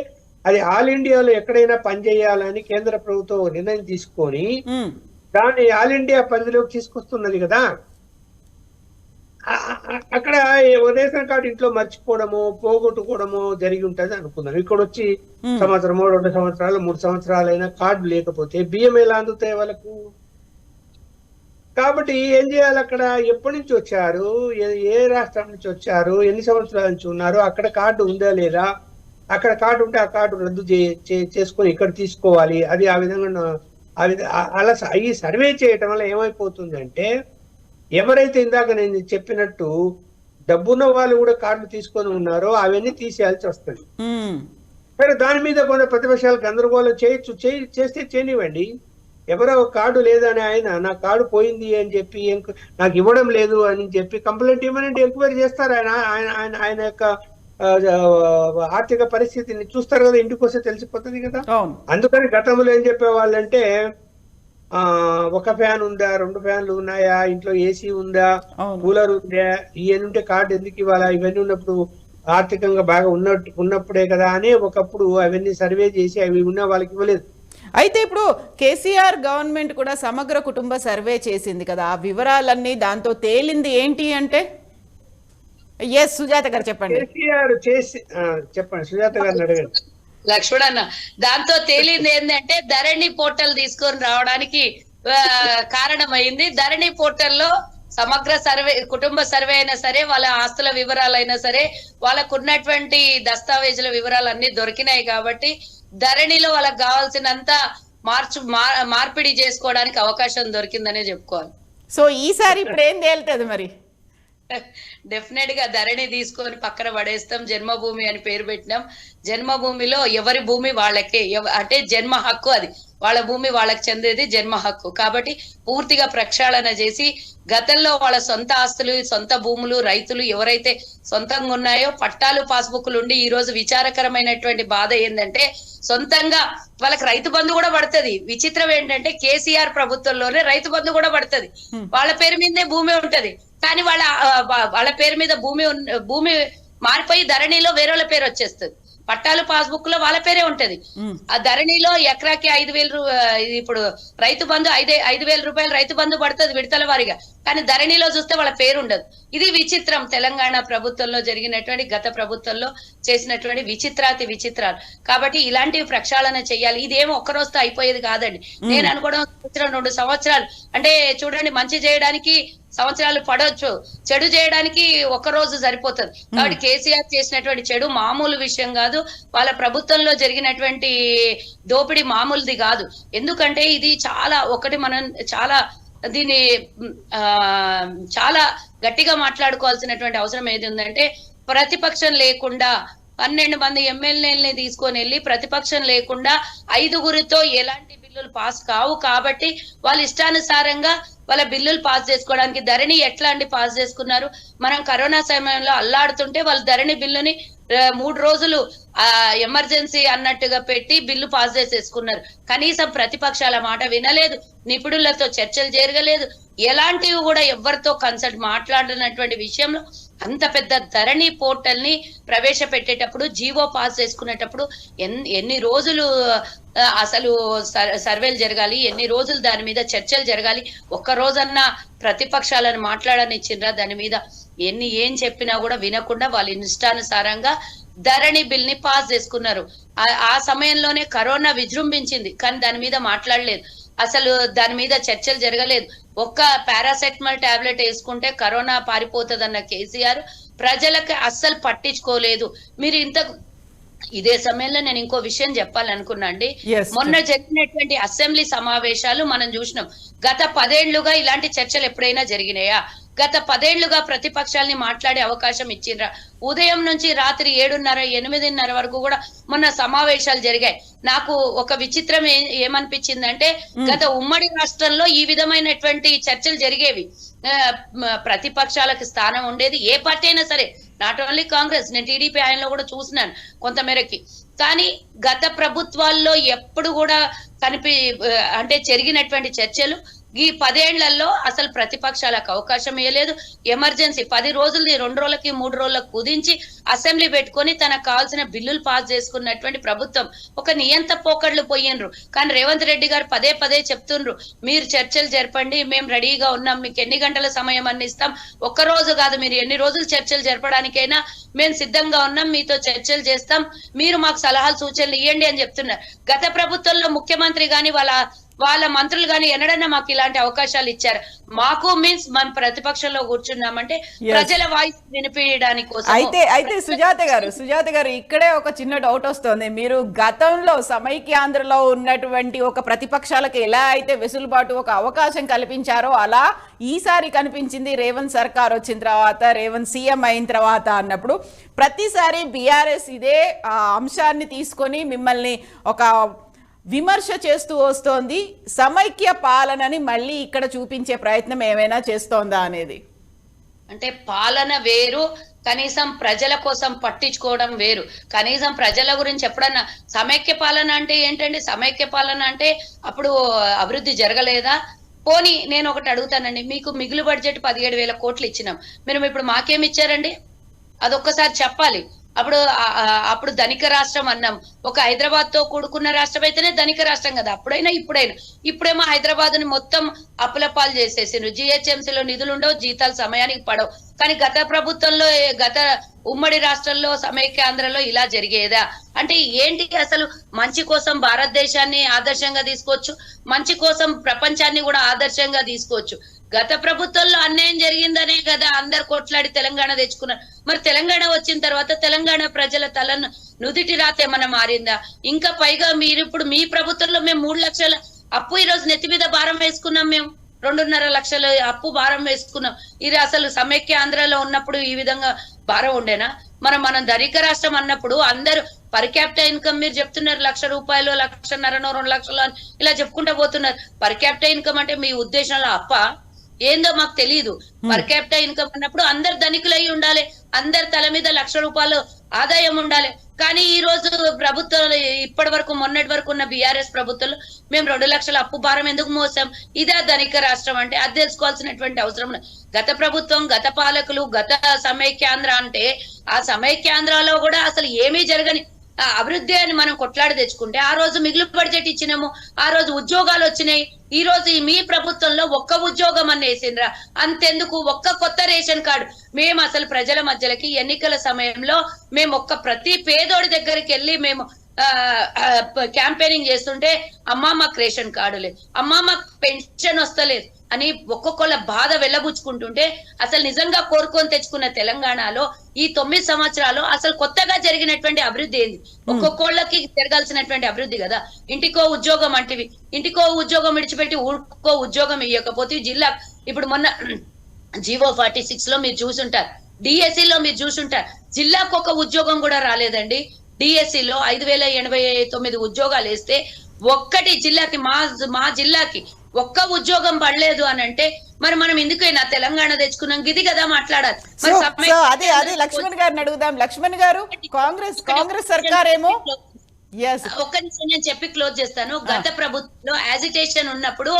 అది ఆల్ ఇండియాలో ఎక్కడైనా పనిచేయాలని కేంద్ర ప్రభుత్వం నిర్ణయం తీసుకొని దాన్ని ఆల్ ఇండియా పరిధిలోకి తీసుకొస్తున్నది కదా. అక్కడ రేషన్ కార్డు ఇంట్లో మర్చిపోవడము, పోగొట్టుకోవడము జరిగి ఉంటది అనుకున్నాను. ఇక్కడ వచ్చి సంవత్సరమో 2 సంవత్సరాలు 3 సంవత్సరాలు అయినా కార్డు లేకపోతే బియ్యం ఎలా అందుతాయి వాళ్ళకు? కాబట్టి ఏం చేయాలి? అక్కడ ఎప్పటి నుంచి వచ్చారు, ఏ రాష్ట్రం నుంచి వచ్చారు, ఎన్ని సంవత్సరాల నుంచి ఉన్నారు, అక్కడ కార్డు ఉందా లేదా, అక్కడ కార్డు ఉంటే ఆ కార్డు రద్దు చేసుకొని ఇక్కడ తీసుకోవాలి. అది ఆ విధంగా అలా ఈ సర్వే చేయటం వల్ల ఏమైపోతుందంటే, ఎవరైతే ఇందాక నేను చెప్పినట్టు డబ్బున్న వాళ్ళు కూడా కార్డు తీసుకొని ఉన్నారో అవన్నీ తీసేయాల్సి వస్తుంది. సరే, దాని మీద కొంత ప్రతిపక్షాలు గందరగోళం చేస్తే చేయనివ్వండి. ఎవరో కార్డు లేదని ఆయన నా కార్డు పోయింది అని చెప్పి నాకు ఇవ్వడం లేదు అని చెప్పి కంప్లైంట్ ఇవ్వనంటే ఎంక్వైరీ చేస్తారు. ఆయన యొక్క ఆర్థిక పరిస్థితిని చూస్తారు కదా, ఇంటికి వస్తే తెలిసిపోతుంది కదా. అందుకని గతంలో ఏం చెప్పేవాళ్ళంటే, ఒక ఫ్యాన్ ఉందా, 2 ఫ్యాన్లు ఉన్నాయా, ఇంట్లో ఏసీ ఉందా, కూలర్ ఉందా, ఇవన్నీ ఉంటే కార్డు ఎందుకు ఇవ్వాలా, ఇవన్నీ ఉన్నప్పుడు ఆర్థికంగా బాగా ఉన్నప్పుడే కదా అని ఒకప్పుడు అవన్నీ సర్వే చేసి అవి ఉన్న వాళ్ళకి ఇవ్వలేదు. అయితే ఇప్పుడు కేసీఆర్ గవర్నమెంట్ కూడా సమగ్ర కుటుంబ సర్వే చేసింది కదా, ఆ వివరాలన్నీ దాంతో తేలింది ఏంటి అంటే? ఎస్ సుజాత గారు చెప్పండి. కేసీఆర్ చేసి చెప్పండి, సుజాత గారిని అడగండి. లక్ష్మణ్ అన్న, దాంతో తేలింది ఏంటంటే ధరణి పోర్టల్ తీసుకొని రావడానికి కారణమైంది. ధరణి పోర్టల్లో సమగ్ర సర్వే, కుటుంబ సర్వే అయినా సరే, వాళ్ళ ఆస్తుల వివరాలైనా సరే, వాళ్ళకు ఉన్నటువంటి దస్తావేజుల వివరాలు అన్ని దొరికినాయి కాబట్టి ధరణిలో వాళ్ళకి కావాల్సినంత మార్పిడి చేసుకోవడానికి అవకాశం దొరికిందనే చెప్పుకోవాలి. సో ఈసారి ఇప్పుడు ఏం తేలుతుంది మరి? డెఫినెట్ గా ధరణి తీసుకొని పక్కన పడేస్తాం. జన్మభూమి అని పేరు పెట్టినాం. జన్మభూమిలో ఎవరి భూమి వాళ్ళకే, అంటే జన్మ హక్కు, అది వాళ్ళ భూమి వాళ్ళకి చెందేది జన్మ హక్కు. కాబట్టి పూర్తిగా ప్రక్షాళన చేసి గతంలో వాళ్ళ సొంత ఆస్తులు, సొంత భూములు, రైతులు ఎవరైతే సొంతంగా ఉన్నాయో పట్టాలు, పాస్బుక్లు ఉండి ఈ రోజు విచారకరమైనటువంటి బాధ ఏంటంటే సొంతంగా వాళ్ళకి రైతు బంధు కూడా పడుతుంది. విచిత్రం ఏంటంటే కేసీఆర్ ప్రభుత్వంలోనే రైతు బంధు కూడా పడుతుంది, వాళ్ళ పేరు మీదే భూమి ఉంటది. కానీ వాళ్ళ పేరు మీద భూమి మారిపోయి ధరణిలో వేరే వాళ్ళ పేరు వచ్చేస్తుంది. పట్టాలు, పాస్బుక్ లో వాళ్ళ పేరే ఉంటది. ఆ ధరణిలో ఎకరాకి 5,000 ఇప్పుడు రైతు బంధు 5,000 రూపాయలు రైతు బంధు పడుతుంది విడతల వారిగా, కానీ ధరణిలో చూస్తే వాళ్ళ పేరు ఉండదు. ఇది విచిత్రం. తెలంగాణ ప్రభుత్వంలో జరిగినటువంటి, గత ప్రభుత్వంలో చేసినటువంటి విచిత్రాతి విచిత్రాలు. కాబట్టి ఇలాంటివి ప్రక్షాళన చేయాలి. ఇదేమో ఒక్కరోజుతో అయిపోయేది కాదండి. నేను అనుకోవడం 2 సంవత్సరాలు, అంటే చూడండి, మంచి చేయడానికి సంవత్సరాలు పడవచ్చు, చెడు చేయడానికి 1 రోజు సరిపోతుంది. కాబట్టి కేసీఆర్ చేసినటువంటి చెడు మామూలు విషయం కాదు. వాళ్ళ ప్రభుత్వంలో జరిగినటువంటి దోపిడీ మామూలుది కాదు. ఎందుకంటే ఇది మనం దీన్ని చాలా గట్టిగా మాట్లాడుకోవాల్సినటువంటి అవసరం ఏది ఉందంటే, ప్రతిపక్షం లేకుండా 12 మంది ఎమ్మెల్యేలని తీసుకొని వెళ్ళి ప్రతిపక్షం లేకుండా 5గురితో ఎలాంటి బిల్లులు పాస్ కావు. కాబట్టి వాళ్ళు ఇష్టానుసారంగా వాళ్ళ బిల్లులు పాస్ చేసుకోవడానికి ధరణి ఎట్లా పాస్ చేసుకున్నారు. మనం కరోనా సమయంలో అల్లాడుతుంటే వాళ్ళు ధరణి బిల్లుని 3 రోజులు ఎమర్జెన్సీ అన్నట్టుగా పెట్టి బిల్లు పాస్ చేసేసుకున్నారు. కనీసం ప్రతిపక్షాల మాట వినలేదు, నిపుణులతో చర్చలు జరగలేదు, ఎలాంటివి కూడా ఎవరితో కన్సల్ట్ మాట్లాడినటువంటి విషయంలో అంత పెద్ద ధరణి పోర్టల్ ని ప్రవేశపెట్టేటప్పుడు జీవో పాస్ చేసుకునేటప్పుడు ఎన్ని రోజులు అసలు సర్వేలు జరగాలి, ఎన్ని రోజులు దాని మీద చర్చలు జరగాలి, ఒక్క రోజన్నా ప్రతిపక్షాలను మాట్లాడనిచ్చిండ్రా దాని మీద? ఏం చెప్పినా కూడా వినకుండా వాళ్ళు ఇష్టానుసారంగా ధరణి బిల్ ని పాస్ చేసుకున్నారు. ఆ సమయంలోనే కరోనా విజృంభించింది, కానీ దాని మీద మాట్లాడలేదు, అసలు దాని మీద చర్చలు జరగలేదు. ఒక్క పారాసెటమాల్ టాబ్లెట్ వేసుకుంటే కరోనా పారిపోతుందన్న కేసీఆర్ ప్రజలకు అస్సలు పట్టించుకోలేదు. మీరు ఇదే సమయంలో నేను ఇంకో విషయం చెప్పాలనుకున్నా అండి. మొన్న జరిగినటువంటి అసెంబ్లీ సమావేశాలు మనం చూసినాం. గత 10 ఏళ్లుగా ఇలాంటి చర్చలు ఎప్పుడైనా జరిగినాయా? గత 10 ఏళ్లుగా ప్రతిపక్షాలని మాట్లాడే అవకాశం ఇచ్చిండ్రా? ఉదయం నుంచి రాత్రి 7:30, 8:30 వరకు కూడా మొన్న సమావేశాలు జరిగాయి. నాకు ఒక విచిత్రం ఏమనిపించిందంటే, గత ఉమ్మడి రాష్ట్రంలో ఈ విధమైనటువంటి చర్చలు జరిగేవి, ప్రతిపక్షాలకు స్థానం ఉండేది, ఏ పార్టీ అయినా సరే, నాట్ ఓన్లీ కాంగ్రెస్. నేను టీడీపీ ఆయనలో కూడా చూసినాను కొంతమేరకి. కానీ గత ప్రభుత్వాల్లో ఎప్పుడు కూడా అంటే జరిగినటువంటి చర్చలు ఈ 10 ఏళ్లలో అసలు ప్రతిపక్షాలకు అవకాశం ఇవ్వలేదు. ఎమర్జెన్సీ 10 రోజులది 2 రోజులకి 3 రోజులకు కుదించి అసెంబ్లీ పెట్టుకొని తనకు కావాల్సిన బిల్లులు పాస్ చేసుకున్నటువంటి ప్రభుత్వం. ఒక నియంత పోకడ్లు పోయినరు. కానీ రేవంత్ రెడ్డి గారు పదే చెప్తుండ్రు, మీరు చర్చలు జరపండి, మేము రెడీగా ఉన్నాం, మీకు ఎన్ని గంటల సమయం అన్ని ఇస్తాం, ఒక్క రోజు కాదు, మీరు ఎన్ని రోజులు చర్చలు జరపడానికైనా మేము సిద్ధంగా ఉన్నాం, మీతో చర్చలు చేస్తాం, మీరు మాకు సలహాలు సూచనలు ఇవ్వండి అని చెప్తున్నారు. గత ప్రభుత్వంలో ముఖ్యమంత్రి గాని వాళ్ళ మంత్రులు గాని ఎన్నడన్నా మాకు ఇలాంటి అవకాశాలు ఇచ్చారు? మాకు మీన్స్ మనం ప్రతిపక్షంలో కూర్చున్నామంటే ప్రజల వాయిస్ వినిపించడానికి కోసం. అయితే సుజాత గారు ఇక్కడే ఒక చిన్న డౌట్ వస్తుంది. మీరు గతంలో సమైక్యాంధ్రలో ఉన్నటువంటి ఒక ప్రతిపక్షాలకు ఎలా అయితే వెసులుబాటు, ఒక అవకాశం కల్పించారో అలా ఈసారి కనిపించింది రేవంత్ సర్కార్ వచ్చిన తర్వాత, రేవంత్ సీఎం అయిన తర్వాత అన్నప్పుడు ప్రతిసారి బీఆర్ఎస్ ఇదే అంశాన్ని తీసుకొని మిమ్మల్ని ఒక విమర్శ చేస్తూ వస్తోంది. సమైక్య పాలనని మళ్ళీ ఇక్కడ చూపించే ప్రయత్నం ఏమైనా చేస్తోందా అనేది? అంటే పాలన వేరు, కనీసం ప్రజల కోసం పట్టించుకోవడం వేరు. కనీసం ప్రజల గురించి ఎప్పుడన్నా సమైక్య పాలన అంటే ఏంటండి? సమైక్య పాలన అంటే అప్పుడు అభివృద్ధి జరగలేదా? పోనీ నేను ఒకటి అడుగుతానండి, మీకు మిగులు బడ్జెట్ 17,000 కోట్లు ఇచ్చినాం, మీరు ఇప్పుడు మాకేమి ఇచ్చారండి? అదొక్కసారి చెప్పాలి. అప్పుడు ధనిక రాష్ట్రం అన్నాం. ఒక హైదరాబాద్ తో కూడుకున్న రాష్ట్రం అయితేనే ధనిక రాష్ట్రం కదా, అప్పుడైనా ఇప్పుడేమో హైదరాబాద్ ని మొత్తం అప్పులపాలు చేసేసిండ్రు. జిహెచ్ఎంసీలో నిధులు ఉండవు, జీతాలు సమయానికి పడవు. కానీ గత ప్రభుత్వంలో, గత ఉమ్మడి రాష్ట్రంలో, సమైక్యాంధ్రలో ఇలా జరిగేదా? అంటే ఏంటి? అసలు మంచి కోసం భారతదేశాన్ని ఆదర్శంగా తీసుకోవచ్చు, మంచి కోసం ప్రపంచాన్ని కూడా ఆదర్శంగా తీసుకోవచ్చు. గత ప్రభుత్వంలో అన్యాయం జరిగిందనే కదా అందరు కొట్లాడి తెలంగాణ తెచ్చుకున్నారు. మరి తెలంగాణ వచ్చిన తర్వాత తెలంగాణ ప్రజల తలను నుదిటి రాత ఏమన్నా మారిందా? ఇంకా పైగా మీరు ఇప్పుడు మీ ప్రభుత్వంలో మేము 3 లక్షల అప్పు ఈ రోజు నెత్తి మీద భారం వేసుకున్నాం. మేము 2.5 లక్షల అప్పు భారం వేసుకున్నాం. ఇది అసలు సమైక్య ఆంధ్రలో ఉన్నప్పుడు ఈ విధంగా భారం ఉండేనా? మనం ధనిక రాష్ట్రం అన్నప్పుడు అందరూ పర్ క్యాపిటల్ ఇన్కమ్ మీరు చెప్తున్నారు 1,00,000 రూపాయలు, 1,50,000, 2 లక్షలు అని ఇలా చెప్పుకుంటూ పోతున్నారు. పర్ క్యాపిటల్ ఇన్కమ్ అంటే మీ ఉద్దేశంలో అప్ప ఏందో మాకు తెలియదు. పర్ క్యాపిటల్ ఇన్కమ్ అన్నప్పుడు అందరు ధనికులు అయి ఉండాలి, అందరి తల మీద 1,00,000 రూపాయలు ఆదాయం ఉండాలి. కానీ ఈ రోజు ప్రభుత్వం, ఇప్పటి వరకు మొన్నటి వరకు ఉన్న బీఆర్ఎస్ ప్రభుత్వంలో మేము 2 లక్షల అప్పు భారం ఎందుకు మోసాం? ఇదే ధనిక రాష్ట్రం అంటే? అది తెలుసుకోవాల్సినటువంటి అవసరం. గత ప్రభుత్వం, గత పాలకులు, గత సమైక్యాంధ్ర అంటే ఆ సమైక్యాంధ్రలో కూడా అసలు ఏమీ జరగని అభివృద్ధి అని మనం కొట్లాడి తెచ్చుకుంటే, ఆ రోజు మిగులు బడ్జెట్ ఇచ్చినాము, ఆ రోజు ఉద్యోగాలు వచ్చినాయి. ఈ రోజు మీ ప్రభుత్వంలో ఒక్క ఉద్యోగం అని వేసిండ్రా? అంతెందుకు, ఒక్క కొత్త రేషన్ కార్డు. మేము అసలు ప్రజల మధ్యలోకి ఎన్నికల సమయంలో మేము ప్రతి పేదోడి దగ్గరికి వెళ్ళి మేము క్యాంపెయినింగ్ చేస్తుంటే, అమ్మా మాకు రేషన్ కార్డు లేదు, అమ్మా మాకు పెన్షన్ వస్తలేదు అని ఒక్కొక్కళ్ళ బాధ వెళ్ళబుచ్చుకుంటుంటే, అసలు నిజంగా కోరుకొని తెచ్చుకున్న తెలంగాణలో ఈ 9 సంవత్సరాలు అసలు కొత్తగా జరిగినటువంటి అభివృద్ధి ఏంది? ఒక్కొక్కళ్ళకి జరగాల్సినటువంటి అభివృద్ధి కదా. ఇంటికో ఉద్యోగం అంటివి, ఇంటికో ఉద్యోగం విడిచిపెట్టి ఊరికో ఉద్యోగం ఇవ్వకపోతే జిల్లా, ఇప్పుడు మొన్న జీవో 46 లో మీరు చూసుంటారు, డిఎస్సిలో మీరు చూసుంటారు, జిల్లాకు ఒక ఉద్యోగం కూడా రాలేదండి. డిఎస్సిలో 5,089 ఉద్యోగాలు వేస్తే ఒక్కటి జిల్లాకి, మా జిల్లాకి ఒక్క ఉద్యోగం పడలేదు అని అంటే, మరి మనం ఎందుకైనా తెలంగాణ తెచ్చుకున్నాం? ఇది కదా మాట్లాడాలి. అదే లక్ష్మణ్ గారిని అడుగుదాం. లక్ష్మణ్ గారు, కాంగ్రెస్ సర్కార్ ఏమో ఒక్క నిమిషం నేను చెప్పి క్లోజ్ చేస్తాను. గత ప్రభుత్వంలో యాజిటేషన్ ఉన్నప్పుడు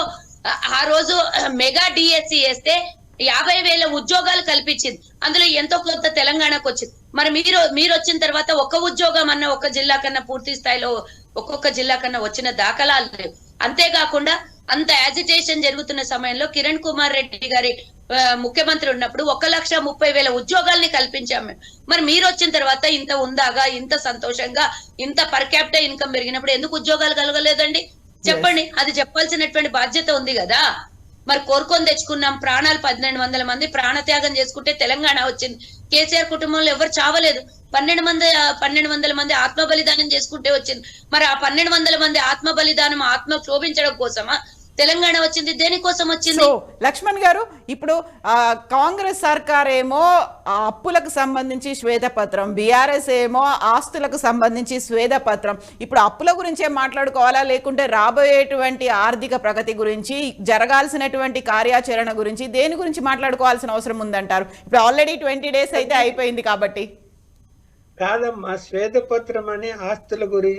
ఆ రోజు మెగా డిఎస్సి వేస్తే 50,000 ఉద్యోగాలు కల్పించింది. అందులో ఎంతో కొంత తెలంగాణకు వచ్చింది. మరి మీరు వచ్చిన తర్వాత ఒక్క ఉద్యోగం అన్న ఒక్క జిల్లా కన్నా పూర్తి స్థాయిలో ఒక్కొక్క జిల్లా కన్నా వచ్చిన దాఖలాలు లేవు. అంతేకాకుండా అంత యాజిటేషన్ జరుగుతున్న సమయంలో కిరణ్ కుమార్ రెడ్డి గారి ముఖ్యమంత్రి ఉన్నప్పుడు 1,30,000 ఉద్యోగాల్ని కల్పించాం మేము. మరి మీరు వచ్చిన తర్వాత ఇంత ఉందాగా, ఇంత సంతోషంగా, ఇంత పర్ క్యాపిటల్ ఇన్కమ్ పెరిగినప్పుడు ఎందుకు ఉద్యోగాలు కలగలేదండి? చెప్పండి. అది చెప్పాల్సినటువంటి బాధ్యత ఉంది కదా. మరి కోరుకొని తెచ్చుకున్నాం. ప్రాణాలు 1,200 మంది ప్రాణత్యాగం చేసుకుంటే తెలంగాణ వచ్చింది. కేసీఆర్ కుటుంబంలో ఎవరు చావలేదు. 1,200 మంది ఆత్మ బలిదానం చేసుకుంటే వచ్చింది. మరి ఆ 1,200 మంది ఆత్మ బలిదానం ఆత్మ క్షోభించడం కోసమా తెలంగాణ వచ్చింది? దేనికోసం వచ్చింది? సో లక్ష్మణ్ గారు, ఇప్పుడు కాంగ్రెస్ సర్కార్ ఏమో అప్పులకు సంబంధించి శ్వేతపత్రం, బీఆర్ఎస్ ఏమో ఆస్తులకు సంబంధించి శ్వేతపత్రం. ఇప్పుడు అప్పుల గురించే మాట్లాడుకోవాలా, లేకుంటే రాబోయేటువంటి ఆర్థిక ప్రగతి గురించి, జరగాల్సినటువంటి కార్యాచరణ గురించి, దేని గురించి మాట్లాడుకోవాల్సిన అవసరం ఉందంటారు? ఇప్పుడు ఆల్రెడీ 20 days అయితే అయిపోయింది కాబట్టి. కాదమ్మా, శ్వేతపత్రం అనే ఆస్తుల గురించి